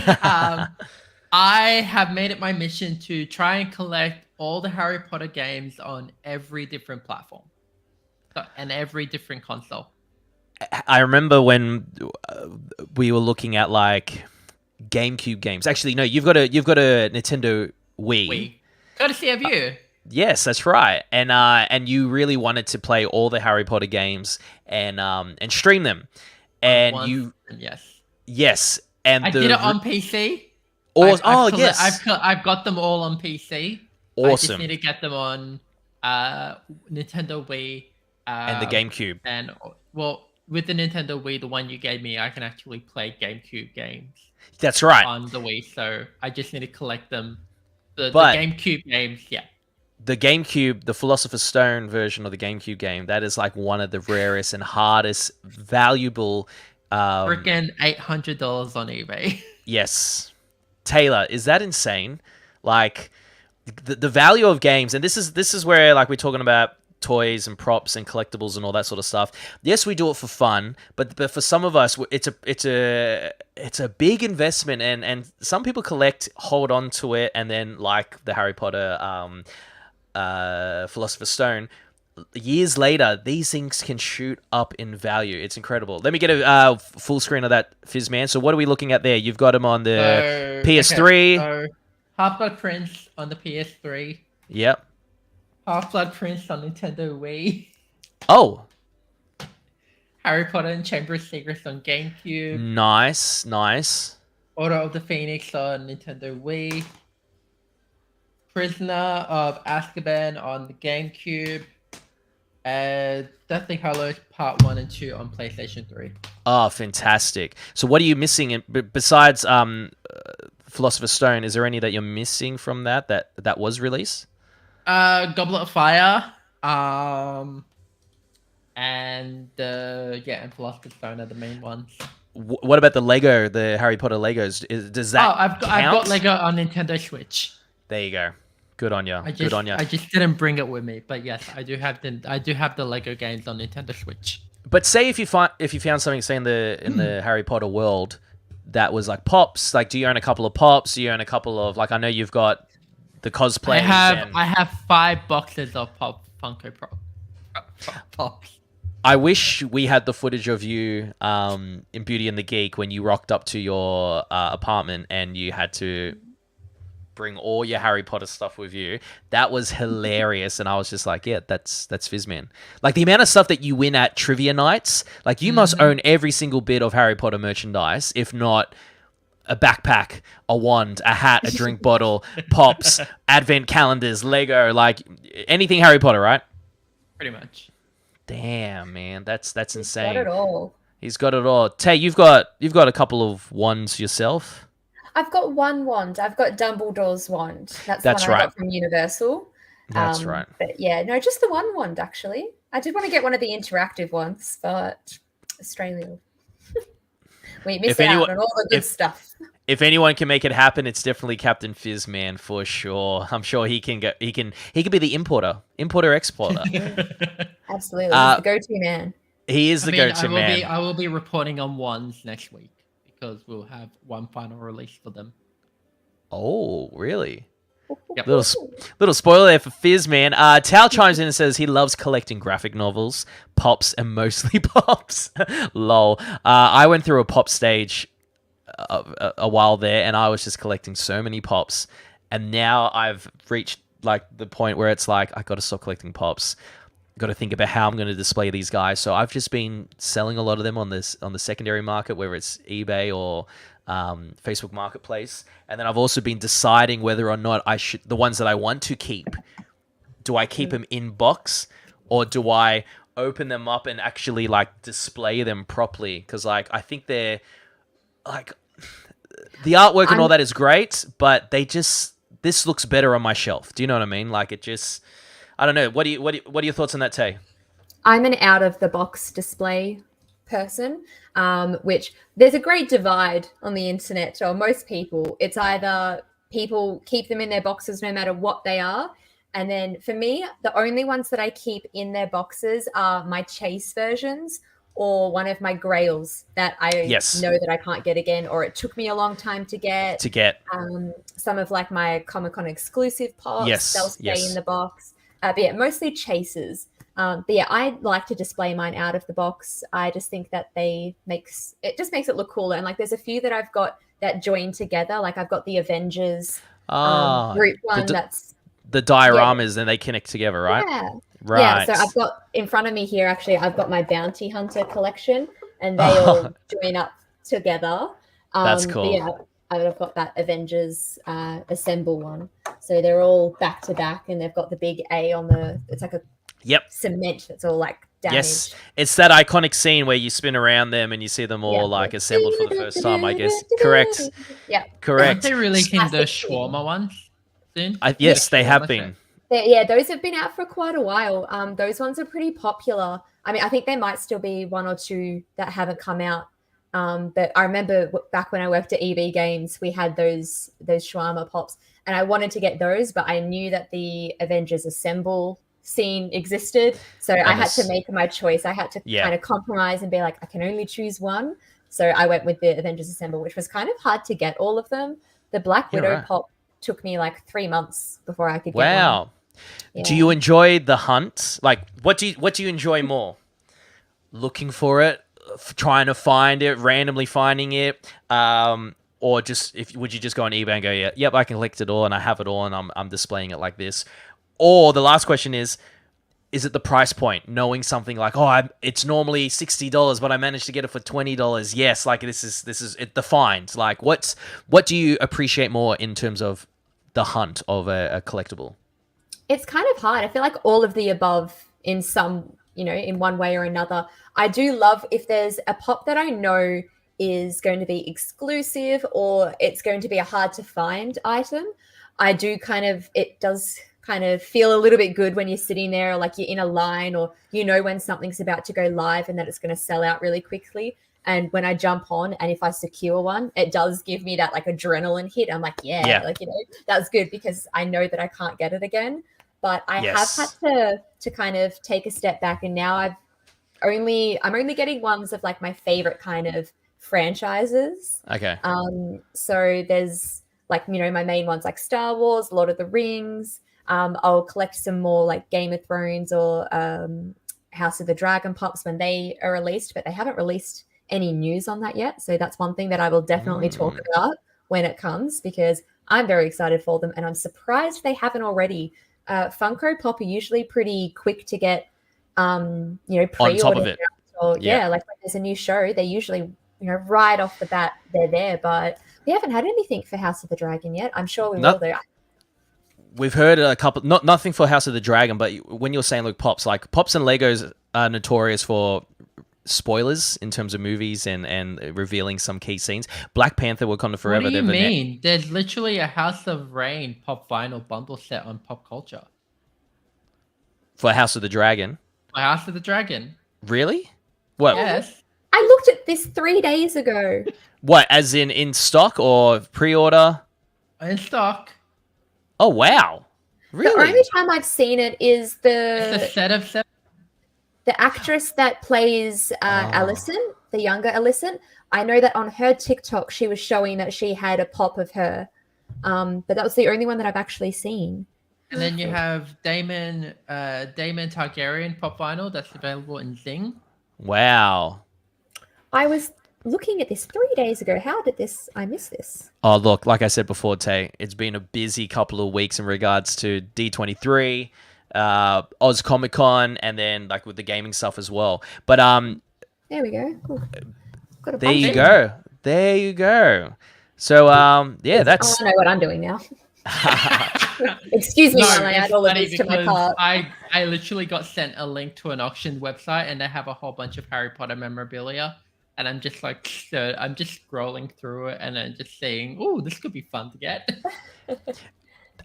S4: I have made it my mission to try and collect all the Harry Potter games on every different platform and every different console.
S2: I remember when we were looking at like GameCube games. Actually, no, you've got a Nintendo Wii.
S4: Courtesy of you.
S2: Yes, that's right. And you really wanted to play all the Harry Potter games and stream them. And yes, and
S4: I did it on PC.
S2: Yes,
S4: I've got them all on PC.
S2: Awesome.
S4: I just need to get them on Nintendo Wii
S2: and the GameCube.
S4: And with the Nintendo Wii, the one you gave me, I can actually play GameCube games.
S2: That's right.
S4: On the Wii, so I just need to collect them. The GameCube games, yeah.
S2: The GameCube, the Philosopher's Stone version of the GameCube game, that is like one of the rarest and hardest, valuable.
S4: Freaking $800 on eBay.
S2: Yes, Taylor, is that insane? Like the value of games, and this is where like we're talking about toys and props and collectibles and all that sort of stuff. Yes, we do it for fun, but for some of us, it's a big investment, and some people hold on to it, and then like the Harry Potter Philosopher's Stone, years later, these things can shoot up in value. It's incredible. Let me get a full screen of that, Fizzman. So what are we looking at there? You've got them on the PS3.
S4: So Half-Blood Prince on the PS3.
S2: Yep.
S4: Half-Blood Prince on Nintendo Wii.
S2: Oh.
S4: Harry Potter and Chamber of Secrets on GameCube.
S2: Nice.
S4: Order of the Phoenix on Nintendo Wii. Prisoner of Azkaban on the GameCube. And Deathly Hallows Part 1 and 2 on PlayStation 3.
S2: Oh, fantastic. So what are you missing besides Philosopher's Stone? Is there any that you're missing from that was released?
S4: Goblet of Fire, and Philosopher's Stone are the main ones.
S2: What about the Harry Potter Legos? Does that
S4: I've got Lego on Nintendo Switch.
S2: There you go. Good on you.
S4: I just didn't bring it with me, but yes, I do have the Lego games on Nintendo Switch.
S2: But say if you found something, say in the Harry Potter world, that was like pops. Like, do you own a couple of pops? Do you own a couple of, like, I know you've got the cosplay.
S4: I have 5 boxes of Funko Pops.
S2: I wish we had the footage of you in Beauty and the Geek when you rocked up to your apartment and you had to bring all your Harry Potter stuff with you. That was hilarious, and I was just like, yeah, that's Fizzman. Like the amount of stuff that you win at trivia nights, like you must own every single bit of Harry Potter merchandise, if not a backpack, a wand, a hat, a drink bottle, pops, advent calendars, Lego, like anything Harry Potter, right?
S4: Pretty much.
S2: Damn, man, that's insane.
S3: He's got it all.
S2: He's got it all. Tay, you've got a couple of wands yourself.
S3: I've got one wand. I've got Dumbledore's wand. That's the one I got from Universal.
S2: That's right.
S3: But yeah, no, just the one wand actually. I did want to get one of the interactive ones, but Australia. We missed out on all the good stuff.
S2: If anyone can make it happen, it's definitely Captain Fizzman for sure. I'm sure he can go. He can be the importer exporter.
S3: Absolutely, he's the go-to man.
S2: He is the go-to man.
S4: I will be reporting on ones next week because we'll have one final release for them.
S2: Oh, really?
S4: Yep.
S2: Little spoiler there for Fizzman. Tao chimes in and says he loves collecting graphic novels, pops, and mostly pops. Lol. I went through a pop stage a while there, and I was just collecting so many pops, and now I've reached like the point where it's like I got to stop collecting pops. Got to think about how I'm going to display these guys. So I've just been selling a lot of them on the secondary market, whether it's eBay or Facebook Marketplace, and then I've also been deciding whether or not I should, the ones that I want to keep, do I keep them in box or do I open them up and actually like display them properly? Because like I think they're like the artwork and all that is great, but this looks better on my shelf. Do you know what I mean? Like it just, I don't know. What are your thoughts on that, Tay?
S3: I'm an out of the box display person, which there's a great divide on the internet, or most people. It's either people keep them in their boxes no matter what they are. And then for me, the only ones that I keep in their boxes are my chase versions or one of my grails that I
S2: Yes.
S3: know that I can't get again, or it took me a long time to get.
S2: To get.
S3: Some of like my Comic-Con exclusive pops,
S2: Yes,
S3: they'll stay
S2: yes.
S3: in the box. But yeah, mostly chasers. But yeah, I like to display mine out of the box. I just think that it just makes it look cooler. And like, there's a few that I've got that join together. Like I've got the Avengers group one that's
S2: the dioramas, and they connect together, right?
S3: yeah.
S2: Right.
S3: Yeah, so I've got in front of me here, actually, I've got my Bounty Hunter collection, and they all join up together.
S2: That's
S3: but
S2: cool.
S3: yeah, I've got that Avengers Assemble one. So they're all back to back, and they've got the big A on it's like a cement that's all like damaged.
S2: Yes, it's that iconic scene where you spin around them and you see them all like assembled for the first time, I guess. Correct.
S3: Yeah.
S2: Correct.
S4: Aren't they releasing the shawarma ones soon?
S2: Yes, they have been.
S3: Yeah, those have been out for quite a while. Those ones are pretty popular. I mean, I think there might still be one or two that haven't come out. But I remember back when I worked at EB Games, we had those shawarma pops, and I wanted to get those, but I knew that the Avengers Assemble scene existed, so I had to make my choice. I had to kind of compromise and be like, I can only choose one. So I went with the Avengers Assemble, which was kind of hard to get all of them. The Black Widow pop took me like 3 months before I could get one.
S2: Wow. Yeah. Do you enjoy the hunt? Like, what do you enjoy more? Looking for it, trying to find it, randomly finding it, or just would you just go on eBay and go, yep, I can collect it all and I have it all and I'm displaying it like this? Or the last question is it the price point? Knowing something like, it's normally $60, but I managed to get it for $20. Yes, like this is it defined. Like, what do you appreciate more in terms of the hunt of a collectible?
S3: It's kind of hard. I feel like all of the above in some, in one way or another. I do love if there's a pop that I know is going to be exclusive or it's going to be a hard to find item. It does kind of feel a little bit good when you're sitting there, or like you're in a line, or when something's about to go live and that it's going to sell out really quickly. And when I jump on and if I secure one, it does give me that like adrenaline hit. I'm like, that's good because I know that I can't get it again. But I have had to kind of take a step back, and now I'm only getting ones of like my favorite kind of franchises.
S2: Okay.
S3: So there's like, my main ones like Star Wars, Lord of the Rings. I'll collect some more like Game of Thrones or House of the Dragon pops when they are released, but they haven't released any news on that yet. So that's one thing that I will definitely talk about when it comes, because I'm very excited for them, and I'm surprised they haven't already. Funko Pop are usually pretty quick to get, pre-ordered.
S2: On top of it.
S3: Like when there's a new show, they usually, right off the bat, they're there. But we haven't had anything for House of the Dragon yet. I'm sure we will do.
S2: We've heard a couple, nothing for House of the Dragon, but when you're saying, look, Pops and Legos are notorious for spoilers in terms of movies and revealing some key scenes. Black Panther, Wakanda Forever.
S4: What do you mean? There's literally a House of Rain pop vinyl bundle set on Pop Culture.
S2: For House of the Dragon?
S4: For House of the Dragon.
S2: Really? What?
S4: Yes.
S3: I looked at this 3 days ago.
S2: What, as in stock or pre-order?
S4: In stock.
S2: Oh, wow. Really?
S3: The only time I've seen it is
S4: It's a set of 7.
S3: the actress that plays Allison, the younger Allison. I know that on her TikTok, she was showing that she had a pop of her. But that was the only one that I've actually seen.
S4: And then you have Damon Targaryen pop vinyl that's available in Zing.
S2: Wow.
S3: I was looking at this 3 days ago. How did I miss this?
S2: Oh, look, like I said before, Tay, it's been a busy couple of weeks in regards to D23, Oz Comic Con, and then like with the gaming stuff as well. But
S3: there we go. Ooh,
S2: there you go. There you go. So that's.
S3: I know what I'm doing now. Excuse me while I add all of this to my cart.
S4: I literally got sent a link to an auction website, and they have a whole bunch of Harry Potter memorabilia. And I'm just like, I'm just scrolling through it, and I'm just saying, "Oh, this could be fun to get."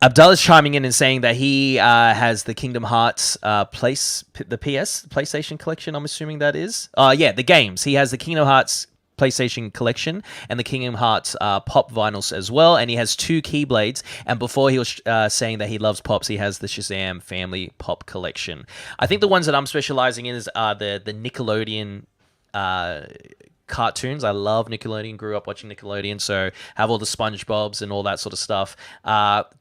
S2: Abdullah's chiming in and saying that he has the Kingdom Hearts PlayStation collection. I'm assuming that is. The games. He has the Kingdom Hearts PlayStation collection and the Kingdom Hearts pop vinyls as well. And he has 2 Keyblades. And before he was saying that he loves pops, he has the Shazam family pop collection. I think the ones that I'm specializing in is the Nickelodeon cartoons. I love Nickelodeon, grew up watching Nickelodeon, so have all the SpongeBob's and all that sort of stuff.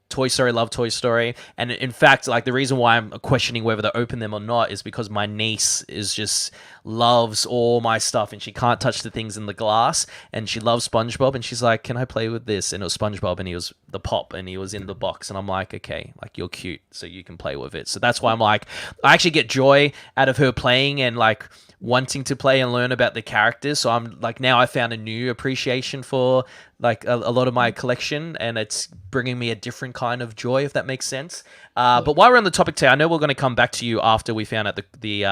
S2: Toy Story, love Toy Story. And in fact, like the reason why I'm questioning whether to open them or not is because my niece is just loves all my stuff and she can't touch the things in the glass and she loves SpongeBob and she's like, can I play with this? And it was SpongeBob and he was the pop and he was in the box and I'm like, okay, like you're cute so you can play with it. So that's why I'm like, I actually get joy out of her playing and like wanting to play and learn about the characters. So I'm like, now I found a new appreciation for like a lot of my collection and it's bringing me a different kind of joy, if that makes sense. But while we're on the topic today, I know we're going to come back to you after we found out the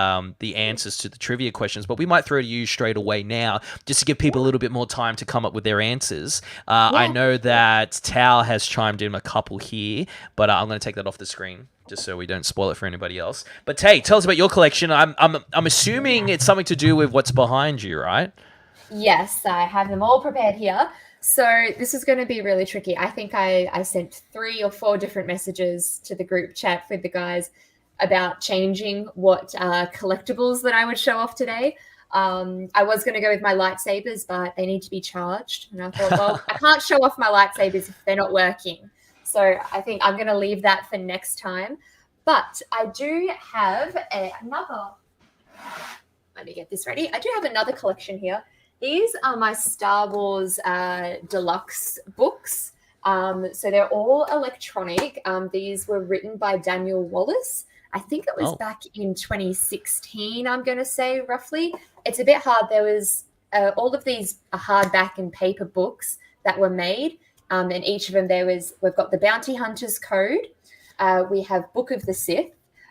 S2: answers to the trivia questions, but we might throw to you straight away now just to give people a little bit more time to come up with their answers. I know that Tal has chimed in a couple here, but I'm going to take that off the screen just so we don't spoil it for anybody else. But Tay, tell us about your collection. I'm assuming it's something to do with what's behind you, right?
S3: Yes, I have them all prepared here. So this is going to be really tricky. I think I sent 3 or 4 different messages to the group chat with the guys about changing what collectibles that I would show off today. I was going to go with my lightsabers, but they need to be charged. And I thought, well, I can't show off my lightsabers if they're not working. So I think I'm going to leave that for next time. But I do have another, let me get this ready. I do have another collection here. These are my Star Wars deluxe books. So they're all electronic. These were written by Daniel Wallace. I think it was back in 2016, I'm going to say roughly. It's a bit hard. There was all of these hardback and paper books that were made. And each of them we've got the Bounty Hunters Code. We have Book of the Sith,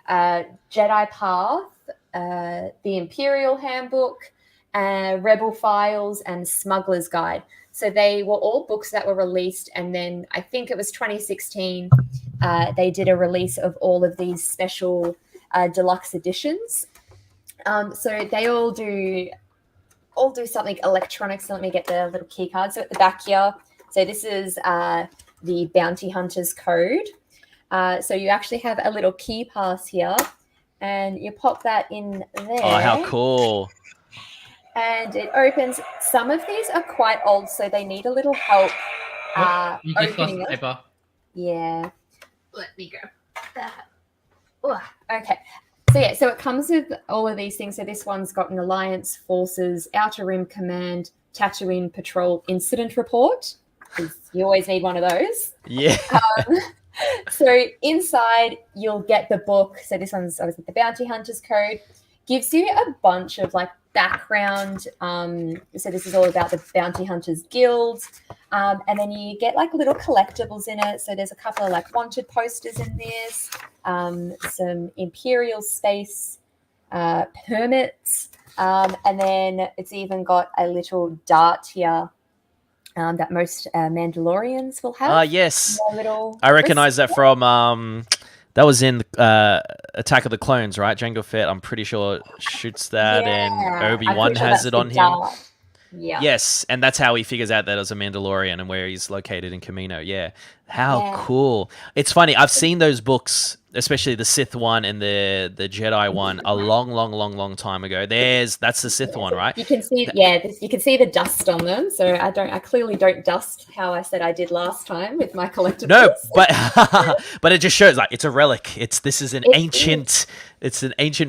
S3: Jedi Path, the Imperial Handbook, Rebel Files, and Smuggler's Guide. So they were all books that were released, and then I think it was 2016, they did a release of all of these special deluxe editions. So they all do something electronic. So let me get the little key card. So at the back here, so this is the Bounty Hunters Code. So you actually have a little key pass here, and you pop that in there.
S2: Oh, how cool.
S3: And it opens. Some of these are quite old, so they need a little help
S4: You just lost
S3: opening
S4: the
S3: them.
S4: paper.
S3: Yeah. Let me go. Okay. So yeah, so it comes with all of these things. So this one's got an Alliance Forces Outer Rim Command Tatooine Patrol Incident Report. You always need one of those.
S2: Yeah.
S3: So inside you'll get the book. So this one's obviously the Bounty Hunters Code. Gives you a bunch of like background. So this is all about the Bounty Hunters Guild. And then you get like little collectibles in it. So there's a couple of like wanted posters in this, some Imperial space permits. And then it's even got a little dart here that most Mandalorians will have.
S2: Yes.
S3: Little
S2: I recognize that from that was in Attack of the Clones, right? Jango Fett, I'm pretty sure shoots that, and Obi-Wan has it on him.
S3: Yeah.
S2: Yes, and that's how he figures out that it's a Mandalorian and where he's located in Camino. Yeah. How cool. It's funny. I've seen those books, especially the Sith one and the Jedi one, a long time ago. That's the Sith one, right?
S3: You can see, you can see the dust on them. So I clearly don't dust how I said I did last time with my collectibles.
S2: No, but it just shows like it's a relic. This is an ancient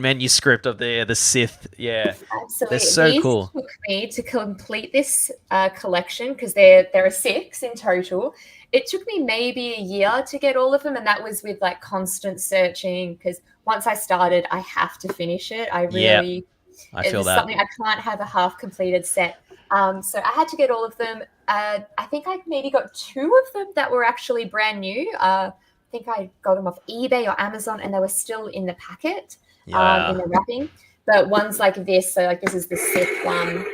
S2: manuscript of the Sith. Yeah.
S3: Absolutely.
S2: They're so cool.
S3: It took me to complete this collection, because there are 6 in total. It took me maybe a year to get all of them, and that was with like constant searching, because once I started, I have to finish it. I feel that. Something I can't have a half completed set. So I had to get all of them. I think I maybe got 2 of them that were actually brand new. I think I got them off eBay or Amazon, and they were still in the packet, in the wrapping. But ones like this, so like this is the Sith one,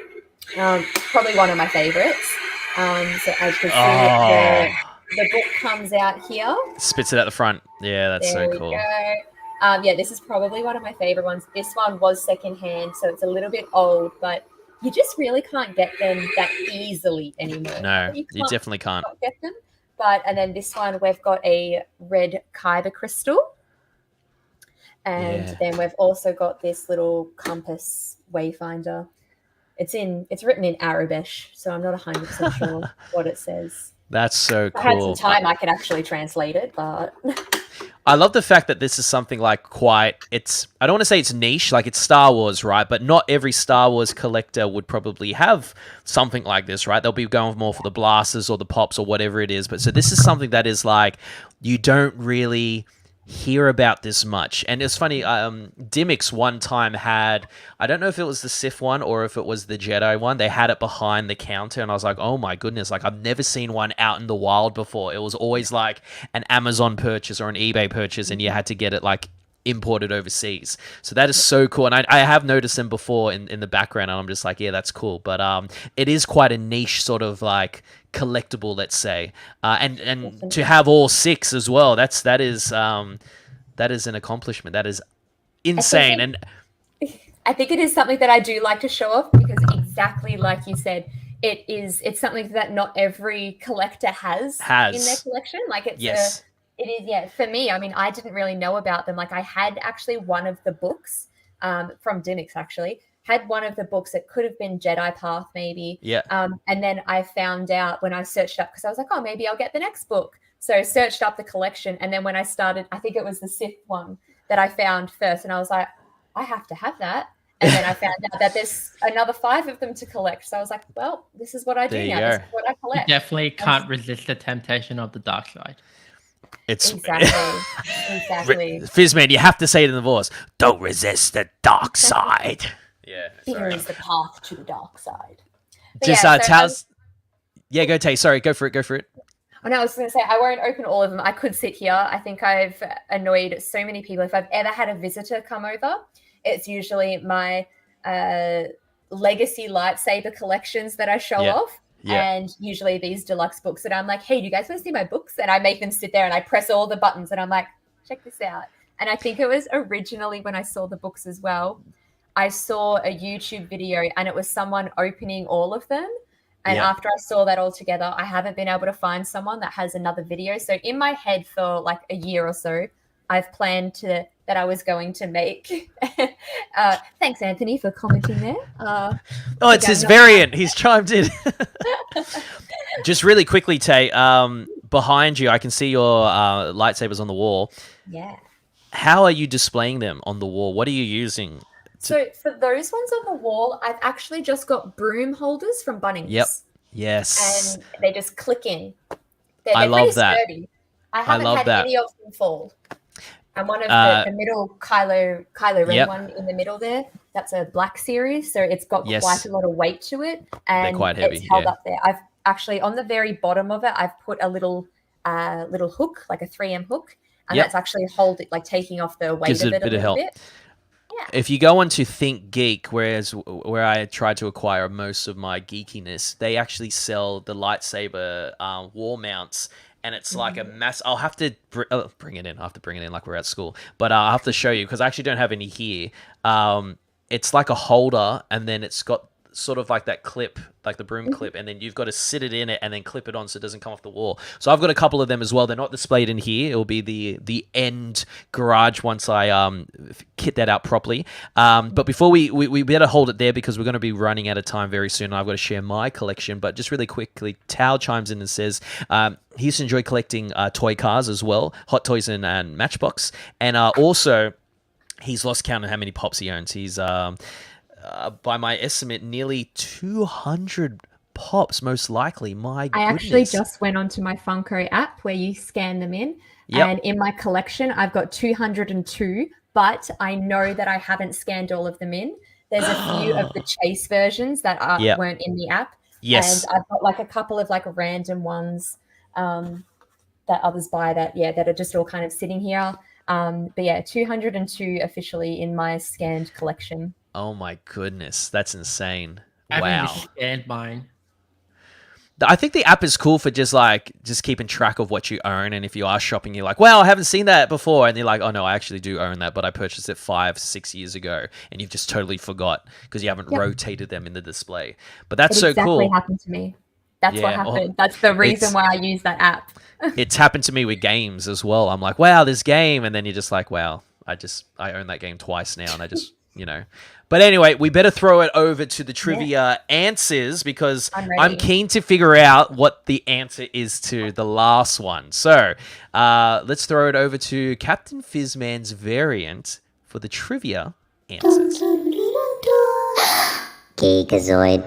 S3: probably one of my favorites. So as you can see, the book comes out here.
S2: Spits it out the front. Yeah, that's so cool.
S3: Yeah, this is probably one of my favorite ones. This one was secondhand, so it's a little bit old, but you just really can't get them that easily anymore.
S2: No, you definitely can't
S3: get them. And then this one, we've got a red kyber crystal. And then we've also got this little compass wayfinder. it's written in Arabic, so I'm not 100% sure what it says.
S2: That's so
S3: If I had some
S2: cool.
S3: time, I could actually translate it, but
S2: I love the fact that this is something like quite, I don't want to say it's niche, like it's Star Wars, right? But not every Star Wars collector would probably have something like this, right? They'll be going more for the blasters or the pops or whatever it is. But so this is something that is like, you don't really hear about this much. And it's funny, Dimmicks one time had, I don't know if it was the Sith one or if it was the Jedi one, they had it behind the counter, and I was like, oh my goodness, like I've never seen one out in the wild before. It was always like an Amazon purchase or an eBay purchase, and you had to get it like imported overseas. So that is so cool. And I have noticed them before in the background, and I'm just like, yeah, that's cool. But it is quite a niche sort of like collectible, let's say. And to have all 6 as well, that is an accomplishment. That is insane.
S3: I think it is something that I do like to show off, because exactly like you said, it's something that not every collector has in their collection. Like
S2: yes.
S3: It is, yeah. For me, I mean, I didn't really know about them. Like I had actually one of the books from Dimmicks, actually. Had one of the books that could have been Jedi Path, maybe.
S2: Yeah.
S3: And then I found out when I searched up, because I was like, oh, maybe I'll get the next book. So I searched up the collection. And then when I started, I think it was the Sith one that I found first. And I was like, I have to have that. And then I found out that there's another 5 of them to collect. So I was like, well, this is what I do now. This is what I collect.
S4: You definitely can't resist the temptation of the dark side.
S2: It's
S3: exactly.
S2: Fizzman, you have to say it in the voice. Don't resist the dark side. Yeah.
S3: Fear is the path to the dark side. But
S2: Just
S3: yeah,
S2: tells. Yeah, go Tay. Sorry, go for it.
S3: Oh, no, I was going to say, I won't open all of them. I could sit here. I think I've annoyed so many people. If I've ever had a visitor come over, it's usually my legacy lightsaber collections that I show off. Yeah. And usually these deluxe books that I'm like, hey, do you guys want to see my books? And I make them sit there and I press all the buttons and I'm like, check this out. And I think it was originally when I saw the books as well, I saw a YouTube video and it was someone opening all of them. And after I saw that all together, I haven't been able to find someone that has another video. So in my head for like a year or so, I've planned that I was going to make. Thanks, Anthony, for commenting there.
S2: It's his variant. He's chimed in. Just really quickly, Tay, behind you, I can see your lightsabers on the wall.
S3: Yeah.
S2: How are you displaying them on the wall? What are you using?
S3: So for those ones on the wall, I've actually just got broom holders from Bunnings.
S2: Yep. Yes.
S3: And they just click in. They're
S2: I love that.
S3: Sturdy. I haven't had any of them fall. And one of the middle Kylo Ren one in the middle there, that's a black series, so it's got quite a lot of weight to it, and
S2: they're quite heavy,
S3: it's held up there. I've actually on the very bottom of it, I've put a little hook, like a 3M hook, and that's actually taking off the weight of it a little bit. Yeah.
S2: If you go on to Think Geek, where I tried to acquire most of my geekiness, they actually sell the lightsaber wall mounts. And it's like a mass. I'll have to bring it in. I have to bring it in like we're at school. But I'll have to show you because I actually don't have any here. It's like a holder, and then it's got sort of like that clip, like the broom clip, and then you've got to sit it in it and then clip it on so it doesn't come off the wall. So I've got a couple of them as well. They're not displayed in here. It will be the end garage once I kit that out properly. But before we better hold it there because we're going to be running out of time very soon. I've got to share my collection. But just really quickly, Tao chimes in and says he used to enjoy collecting toy cars as well, Hot Toys and Matchbox, and also he's lost count of how many pops he owns. He's by my estimate, nearly 200 pops, most likely. My goodness.
S3: I actually just went onto my Funko app where you scan them in. Yep. And in my collection, I've got 202, but I know that I haven't scanned all of them in. There's a few of the chase versions that weren't in the app.
S2: Yes.
S3: And I've got like a couple of like random ones that others buy that are just all kind of sitting here. But yeah, 202 officially in my scanned collection.
S2: Oh my goodness, that's insane!
S4: I
S2: wow.
S4: haven't scanned mine.
S2: I think the app is cool for just keeping track of what you own, and if you are shopping, you're like, "Wow, I haven't seen that before," and you're like, "Oh no, I actually do own that, but I purchased it 5-6 years ago," and you've just totally forgot because you haven't rotated them in the display. But that's so cool.
S3: It exactly happened to me. That's what happened. Well, that's the reason why I use that app.
S2: It's happened to me with games as well. I'm like, "Wow, this game," and then you're just like, "Wow, I own that game twice now," and I just you know. But anyway, we better throw it over to the trivia answers because
S3: I'm
S2: I'm
S3: ready.
S2: keen to figure out what the answer is to the last one. So let's throw it over to Captain Fizzman's variant for the trivia answers.
S1: Geekazoid.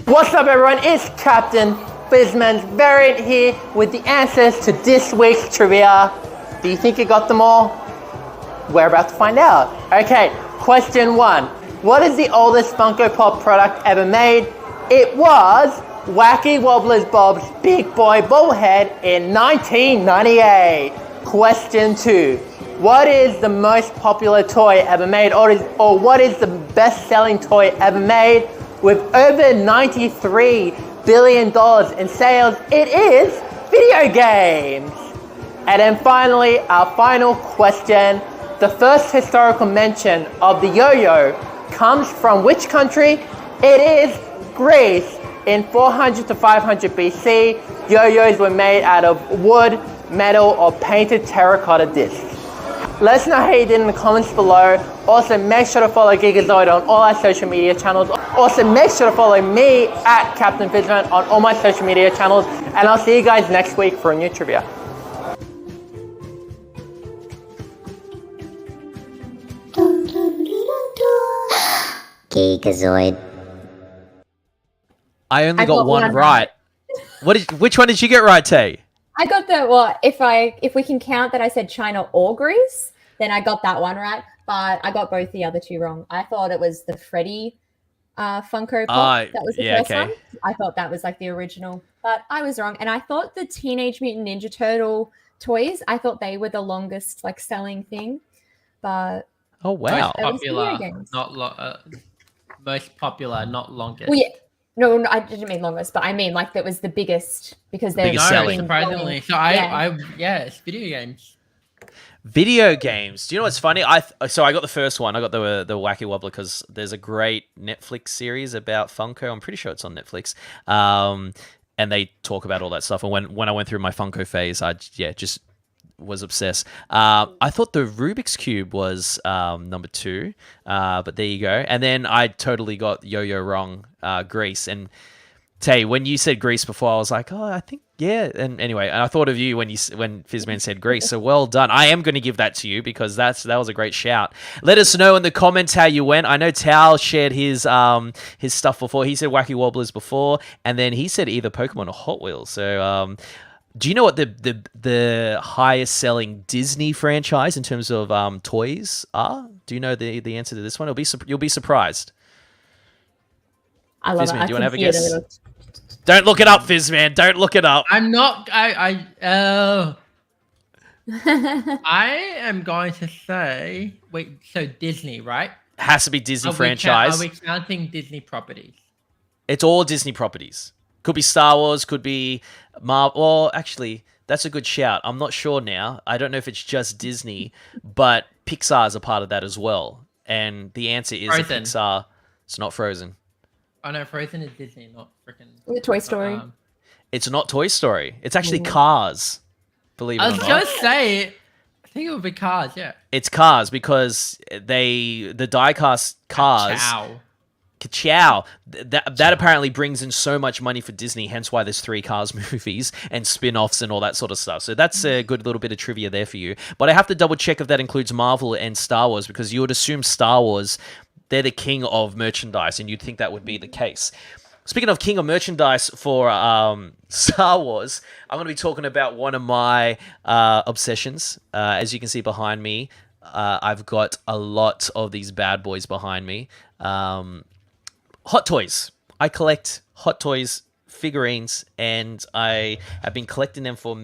S5: What's up, everyone? It's Captain Fizzman's variant here with the answers to this week's trivia. Do you think you got them all? We're about to find out. Okay, question 1. What is the oldest Funko Pop product ever made? It was Wacky Wobblers Bob's Big Boy Bobblehead in 1998. Question 2. What is the most popular toy ever made, or what is the best-selling toy ever made with over $93 billion in sales? It is video games. And then finally, our final question. The first historical mention of the yo-yo comes from which country? It is Greece. In 400 to 500 BC, yo-yos were made out of wood, metal, or painted terracotta discs. Let us know how you did in the comments below. Also, make sure to follow Geekazoid on all our social media channels. Also, make sure to follow me at Captain Fizzman on all my social media channels. And I'll see you guys next week for a new trivia.
S1: Geekazoid.
S2: I only
S3: I
S2: got
S3: got
S2: one
S3: one
S2: right. Which one did you get right, Tay?
S3: I got the if we can count that I said China or Greece, then I got that one right. But I got both the other two wrong. I thought it was the Freddy Funko Pop. That was the first one. I thought that was like the original, but I was wrong. And I thought the Teenage Mutant Ninja Turtle toys, I thought they were the longest like selling thing. But
S2: Oh, wow.
S3: It was video
S4: Popular,
S3: games.
S4: most popular, not longest.
S3: well, yeah. No, I didn't mean longest, but I mean like that was the biggest because they're
S2: Biggest selling.
S4: Surprisingly. So it's video games.
S2: Video games. Do you know what's funny? So I got the first one. I got the Wacky Wobbler because there's a great Netflix series about Funko. I'm pretty sure it's on Netflix. And they talk about all that stuff. And when I went through my Funko phase, I just was obsessed. I thought the Rubik's Cube was number 2, but there you go. And then I totally got Yo-Yo wrong, Greece. And Tay, when you said Greece before, I was like, oh, I think, yeah. And anyway, I thought of you when Fizzman said Greece. So well done. I am going to give that to you because that was a great shout. Let us know in the comments how you went. I know Tal shared his stuff before. He said Wacky Wobblers before, and then he said either Pokemon or Hot Wheels. So do you know what the highest selling Disney franchise in terms of toys are? Do you know the answer to this one? You'll be surprised.
S3: I love
S2: Fizzman,
S3: it.
S2: do you want to have a guess? Don't look it up, Fizzman. Don't look it up.
S4: I'm not. I am going to say. Wait. So Disney, right?
S2: Has to be Disney franchise.
S4: Are we counting Disney properties?
S2: It's all Disney properties. Could be Star Wars. Could be Marvel. Well, actually, that's a good shout. I'm not sure now. I don't know if it's just Disney, but Pixar is a part of that as well. And the answer is
S4: Frozen.
S2: Pixar. It's not Frozen.
S4: Oh no, Frozen is Disney, not freaking.
S3: The Toy Story.
S2: It's not Toy Story. It's actually Cars. Believe it
S4: I
S2: or
S4: was
S2: not.
S4: gonna say. I think it would be Cars. Yeah.
S2: It's Cars because the die-cast Cars.
S4: Ciao.
S2: Ka-chow. That apparently brings in so much money for Disney, hence why there's 3 Cars movies and spin-offs and all that sort of stuff. So that's a good little bit of trivia there for you. But I have to double check if that includes Marvel and Star Wars because you would assume Star Wars, they're the king of merchandise, and you'd think that would be the case. Speaking of king of merchandise for Star Wars, I'm going to be talking about one of my obsessions. As you can see behind me, I've got a lot of these bad boys behind me. Hot toys. I collect Hot Toys figurines, and I have been collecting them for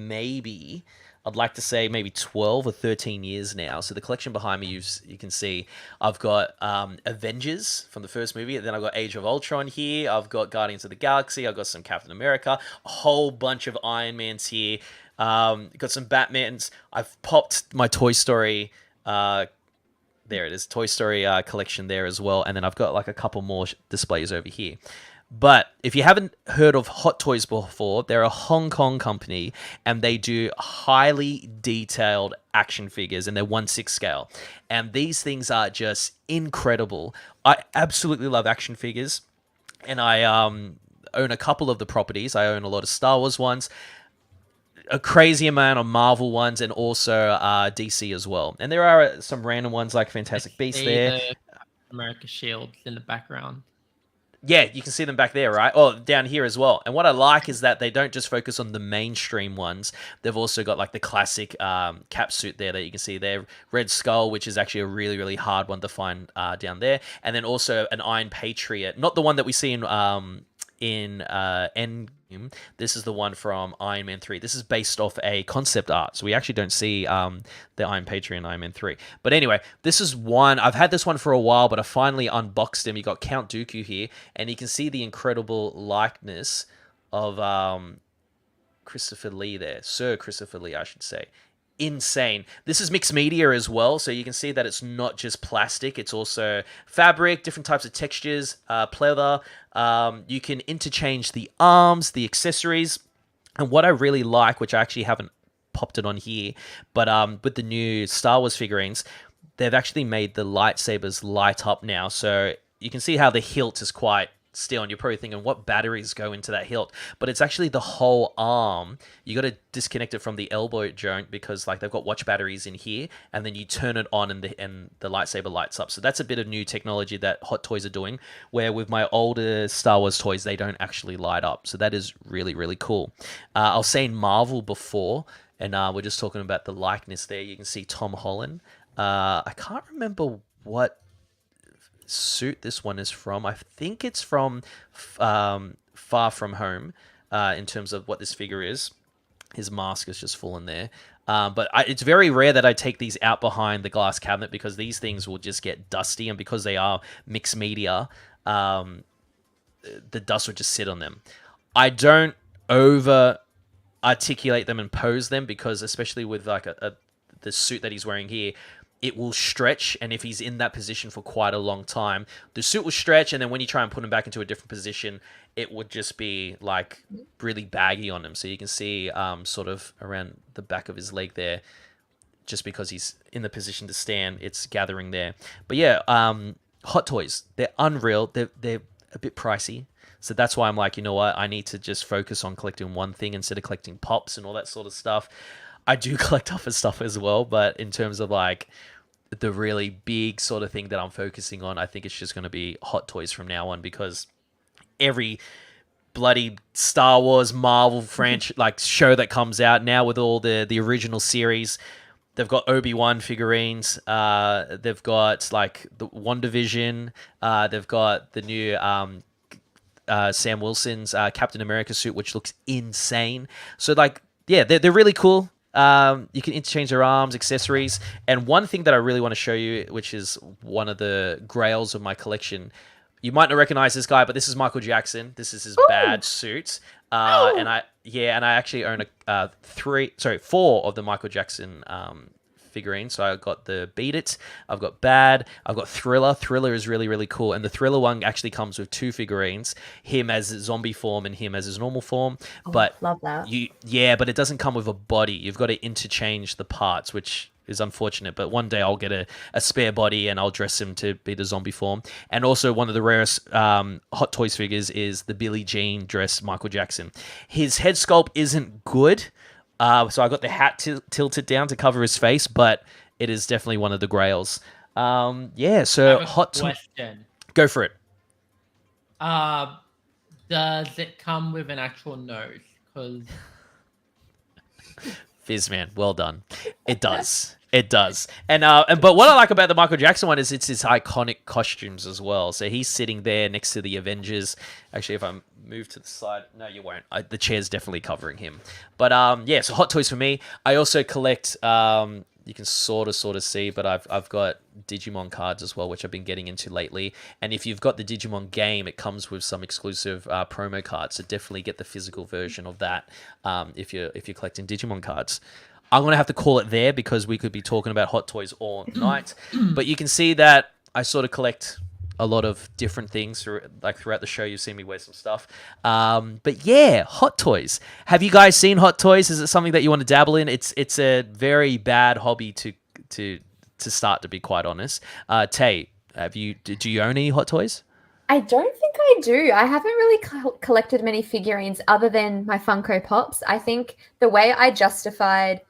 S2: I'd like to say maybe 12 or 13 years now. So the collection behind me, you can see, I've got Avengers from the first movie. And then I've got Age of Ultron here. I've got Guardians of the Galaxy. I've got some Captain America. A whole bunch of Iron Mans here. Got some Batmans. I've popped my Toy Story. There it is. Toy Story collection there as well. And then I've got like a couple more displays over here. But if you haven't heard of Hot Toys before, they're a Hong Kong company and they do highly detailed action figures and they're 1/6 scale. And these things are just incredible. I absolutely love action figures and I own a couple of the properties. I own a lot of Star Wars ones, a crazy amount of Marvel ones, and also DC as well. And there are some random ones like Fantastic Beasts
S4: See
S2: there.
S4: the America shields in the background.
S2: Yeah, you can see them back there, right? Oh, down here as well. And what I like is that they don't just focus on the mainstream ones. They've also got like the classic cap suit there that you can see there. Red Skull, which is actually a really, really hard one to find down there. And then also an Iron Patriot. Not the one that we see in Endgame. This is the one from Iron Man 3. This is based off a concept art. So we actually don't see the Iron Patriot in Iron Man 3. But anyway, this is one. I've had this one for a while, but I finally unboxed him. You got Count Dooku here, and you can see the incredible likeness of Christopher Lee there. Sir Christopher Lee, I should say. Insane. This is mixed media as well, so you can see that it's not just plastic, it's also fabric, different types of textures, pleather. You can interchange the arms, the accessories, and what I really like, which I actually haven't popped it on here, but with the new Star Wars figurines, they've actually made the lightsabers light up now, so you can see how the hilt is quite steel, and you're probably thinking what batteries go into that hilt, but it's actually the whole arm. You got to disconnect it from the elbow joint because like they've got watch batteries in here, and then you turn it on and the lightsaber lights up. So that's a bit of new technology that Hot Toys are doing, where with my older Star Wars toys they don't actually light up. So that is really, really cool. I was saying Marvel before, and we're just talking about the likeness there. You can see Tom Holland. I can't remember what suit this one is from. I think it's from Far From Home in terms of what this figure is. His mask is just fallen there. But it's very rare that I take these out behind the glass cabinet because these things will just get dusty, and because they are mixed media, the dust will just sit on them. I don't over articulate them and pose them because, especially with like the suit that he's wearing here, it will stretch, and if he's in that position for quite a long time, the suit will stretch, and then when you try and put him back into a different position, it would just be like really baggy on him. So you can see sort of around the back of his leg there, just because he's in the position to stand, it's gathering there. But yeah, Hot Toys, they're unreal. They're a bit pricey. So that's why I'm like, you know what? I need to just focus on collecting one thing instead of collecting pops and all that sort of stuff. I do collect other stuff as well, but in terms of like the really big sort of thing that I'm focusing on, I think it's just going to be Hot Toys from now on, because every bloody Star Wars Marvel franchise like show that comes out now with all the original series, they've got Obi-Wan figurines, they've got like the WandaVision, they've got the new Sam Wilson's Captain America suit, which looks insane. So like, yeah, they're really cool. You can interchange their arms, accessories, and one thing that I really want to show you, which is one of the grails of my collection. You might not recognize this guy, but this is Michael Jackson. This is his badge suit, and I actually own 4 of the Michael Jackson figurines. So I've got the Beat It, I've got Bad, I've got Thriller. Thriller is really, really cool, and the Thriller one actually comes with 2 figurines, him as zombie form and him as his normal form. But
S3: love that.
S2: But it doesn't come with a body. You've got to interchange the parts, which is unfortunate, but one day I'll get a spare body and I'll dress him to be the zombie form. And also one of the rarest Hot Toys figures is the Billie Jean dressed Michael Jackson. His head sculpt isn't good, so I got the hat tilted down to cover his face, but it is definitely one of the grails. So Hot Toys. Go for it.
S4: Does it come with an actual nose? Because
S2: Fizzman, well done. It does. It does. And but what I like about the Michael Jackson one is it's his iconic costumes as well. So he's sitting there next to the Avengers. Actually, if I move to the side, no, you won't. The chair's definitely covering him. But so Hot Toys for me. I also collect. You can sort of see, but I've got Digimon cards as well, which I've been getting into lately. And if you've got the Digimon game, it comes with some exclusive promo cards. So definitely get the physical version of that if you're collecting Digimon cards. I'm gonna have to call it there because we could be talking about Hot Toys all night. But you can see that I sort of collect a lot of different things throughout the show. You've seen me wear some stuff. But yeah, hot toys. Have you guys seen hot toys? Is it something that you want to dabble in? It's a very bad hobby to start, to be quite honest. Tay, do you own any hot toys?
S3: I don't think I do. I haven't really collected many figurines other than my Funko Pops. I think the way I justified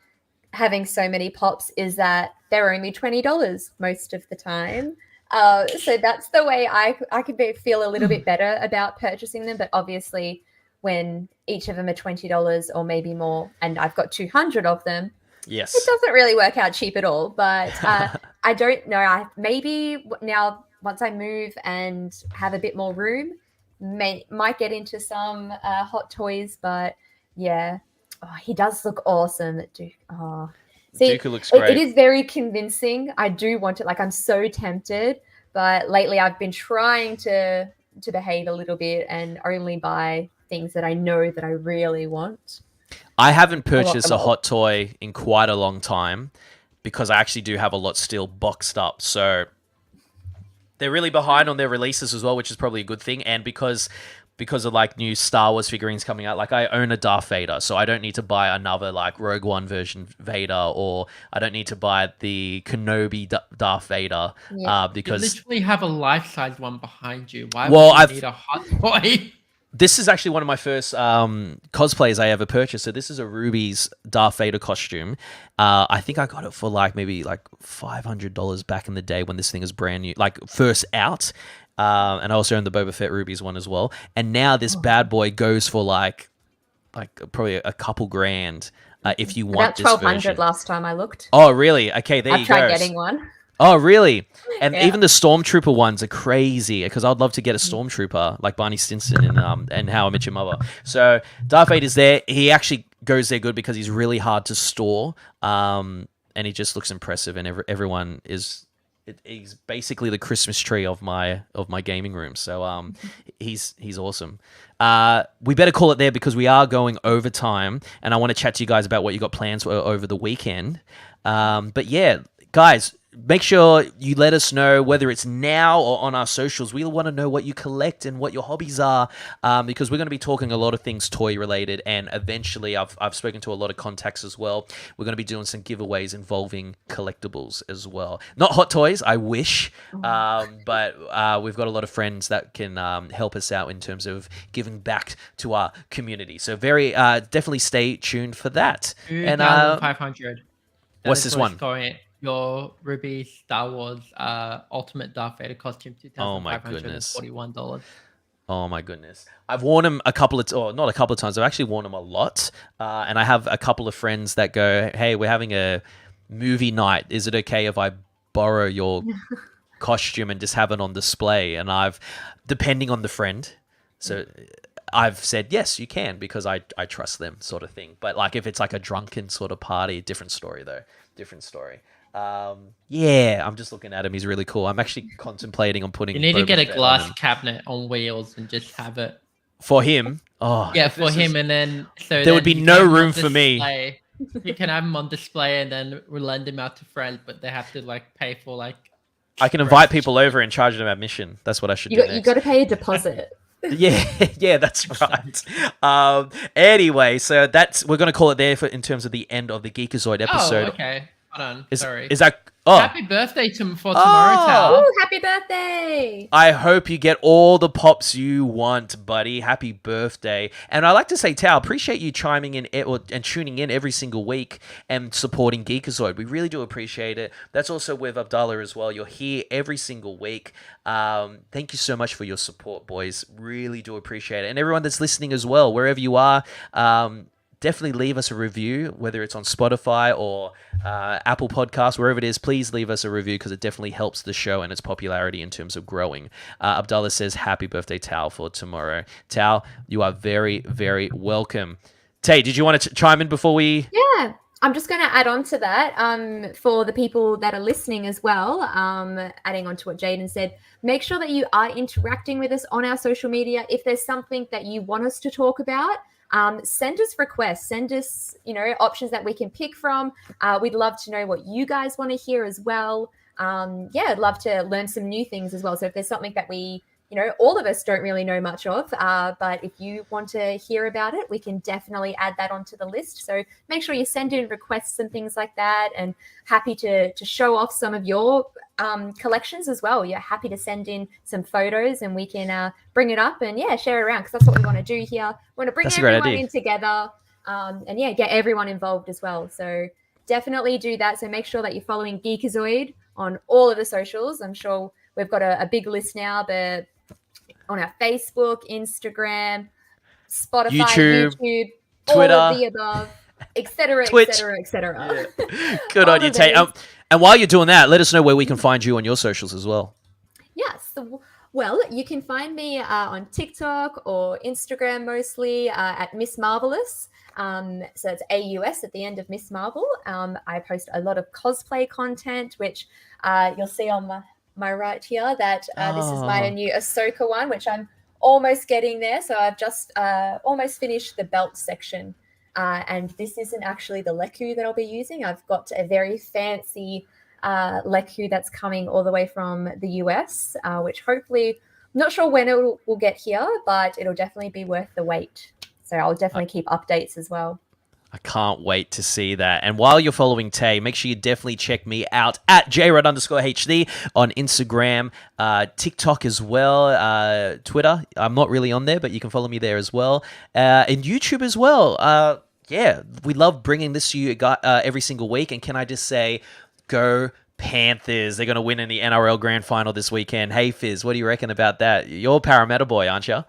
S3: having so many Pops is that they're only $20 most of the time. So that's the way I could feel a little bit better about purchasing them. But obviously, when each of them are $20 or maybe more, and I've got 200 of them,
S2: yes,
S3: it doesn't really work out cheap at all. But I don't know. Maybe now, once I move and have a bit more room, might get into some hot toys. But yeah, he does look awesome. See,
S2: Dooku looks great.
S3: It is very convincing. I do want it. Like, I'm so tempted. But lately I've been trying to behave a little bit and only buy things that I know that I really want.
S2: I haven't purchased a hot toy in quite a long time because I actually do have a lot still boxed up. So they're really behind on their releases as well, which is probably a good thing. And because of like new Star Wars figurines coming out, like I own a Darth Vader, so I don't need to buy another like Rogue One version Vader, or I don't need to buy the Kenobi Darth Vader because
S4: you literally have a life-size one behind you. Why
S2: Well,
S4: would you need a hot toy?
S2: this is actually one of my first cosplays I ever purchased. So this is a Ruby's Darth Vader costume. I think I got it for maybe $500 back in the day when this thing is brand new, like first out. And I also own the Boba Fett Rubies one as well. And now this bad boy goes for like probably a couple grand if you want this version.
S3: About $1,200 last time I looked.
S2: Oh, really? Okay, there you go.
S3: I've tried getting one.
S2: Oh, really? And even the Stormtrooper ones are crazy because I'd love to get a Stormtrooper like Barney Stinson and How I Met Your Mother. So Darth Vader's there. He actually goes there good because he's really hard to store, and he just looks impressive. And everyone is. He's basically the Christmas tree of my gaming room. So he's awesome. We better call it there because we are going overtime, and I want to chat to you guys about what you got plans for over the weekend. But yeah, guys, make sure you let us know whether it's now or on our socials. We want to know what you collect and what your hobbies are, because we're going to be talking a lot of things toy related, and eventually I've spoken to a lot of contacts as well. We're going to be doing some giveaways involving collectibles as well. Not hot toys, I wish, but we've got a lot of friends that can help us out in terms of giving back to our community. So very definitely stay tuned for that. And
S4: 500.
S2: What's this one?
S4: Your Ruby Star Wars Ultimate Darth Vader costume,
S2: $2,541. Oh my goodness. I've worn them not a couple of times. I've actually worn them a lot. And I have a couple of friends that go, hey, we're having a movie night. Is it okay if I borrow your costume and just have it on display? And depending on the friend. So I've said, yes, you can, because I trust them, sort of thing. But like if it's like a drunken sort of party, different story though. Different story. Yeah, I'm just looking at him. He's really cool. I'm actually contemplating on putting.
S4: You need to
S2: Boba
S4: get a
S2: Fett
S4: glass
S2: on him.
S4: cabinet on wheels and just have it
S2: For him? Oh,
S4: yeah, for him, and then
S2: there would be no room for me.
S4: You can have him on display and then we'll lend him out to friends, but they have to pay for
S2: I can invite people over and charge them admission. That's what I should do.
S3: You got to pay a deposit.
S2: Yeah, that's right. Anyway, so we're gonna call it there in terms of the end of the Geekazoid episode.
S4: Oh, okay. Hold on. Sorry.
S2: Is that? Oh,
S4: happy birthday for tomorrow, Tal.
S3: Ooh, happy birthday!
S2: I hope you get all the pops you want, buddy. Happy birthday. And I like to say, Tao, appreciate you chiming in and tuning in every single week and supporting Geekazoid. We really do appreciate it. That's also with Abdallah as well. You're here every single week. Thank you so much for your support, boys. Really do appreciate it. And everyone that's listening as well, wherever you are, definitely leave us a review, whether it's on Spotify or Apple Podcasts, wherever it is. Please leave us a review because it definitely helps the show and its popularity in terms of growing. Abdallah says, happy birthday, Tao, for tomorrow. Tao, you are very, very welcome. Tay, did you want to chime in before we...
S3: Yeah, I'm just going to add on to that for the people that are listening as well, adding on to what Jaden said. Make sure that you are interacting with us on our social media. If there's something that you want us to talk about, send us requests, send us, options that we can pick from. We'd love to know what you guys want to hear as well. yeah, I'd love to learn some new things as well. So if there's something that we, all of us don't really know much of, but if you want to hear about it, we can definitely add that onto the list. So make sure you send in requests and things like that, and happy to show off some of your collections as well. You're happy to send in some photos and we can bring it up and share it around, because that's what we want to do here. We want to bring everyone in together and get everyone involved as well. So definitely do that. So make sure that you're following Geekazoid on all of the socials. I'm sure we've got a big list now, but on our Facebook, Instagram, Spotify, YouTube,
S2: Twitter,
S3: all of the above, etc., etc., etc.
S2: Good on you, Tay. And while you're doing that, let us know where we can find you on your socials as well.
S3: Yes. Well, you can find me on TikTok or Instagram mostly at Miss Marvelous. So it's AUS at the end of Miss Marvel. I post a lot of cosplay content, which you'll see on my right here that this is my new Ahsoka one, which I'm almost getting there. So I've just almost finished the belt section. And this isn't actually the Leku that I'll be using. I've got a very fancy Leku that's coming all the way from the US, which hopefully, I'm not sure when it will get here, but it'll definitely be worth the wait. So I'll definitely keep updates as well.
S2: I can't wait to see that. And while you're following Tay, make sure you definitely check me out at jrod_HD on Instagram, TikTok as well, Twitter. I'm not really on there, but you can follow me there as well. And YouTube as well. We love bringing this to you every single week. And can I just say, go Panthers. They're going to win in the NRL Grand Final this weekend. Hey, Fizz, what do you reckon about that? You're a Parramatta boy, aren't you?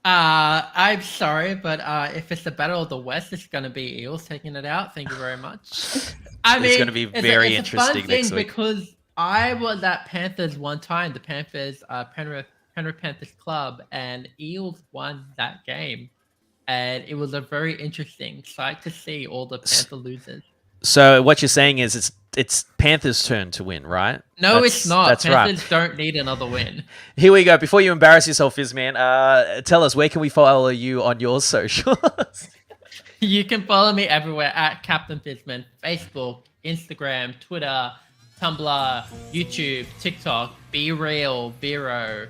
S4: I'm sorry, but if it's the Battle of the West, it's going to be Eels taking it out. Thank you very much. I mean,
S2: it's going to be very interesting next week.
S4: Because I was at Panthers one time, the Panthers, Penrith Panthers Club, and Eels won that game. And it was a very interesting sight to see all the Panther losers.
S2: So what you're saying is it's Panthers' turn to win, right?
S4: No, it's not.
S2: That's
S4: Panthers
S2: right.
S4: don't need another win.
S2: Here we go. Before you embarrass yourself, Fizzman, tell us, where can we follow you on your socials?
S4: You can follow me everywhere at Captain Fizzman. Facebook, Instagram, Twitter, Tumblr, YouTube, TikTok, Be Real, Vero,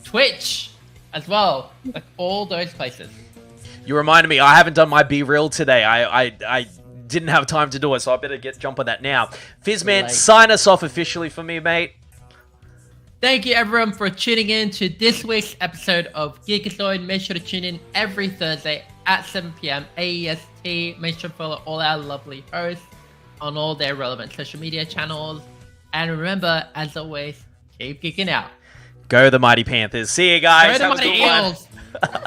S4: Twitch as well. Like all those places.
S2: You reminded me, I haven't done my Be Real today. I didn't have time to do it, so I better jump on that now. Fizzman, sign us off officially for me, mate.
S4: Thank you, everyone, for tuning in to this week's episode of Geekazoid. Make sure to tune in every Thursday at 7 p.m. AEST. Make sure to follow all our lovely hosts on all their relevant social media channels. And remember, as always, keep geeking out.
S2: Go the Mighty Panthers. See you guys.
S4: Go the Mighty Eels.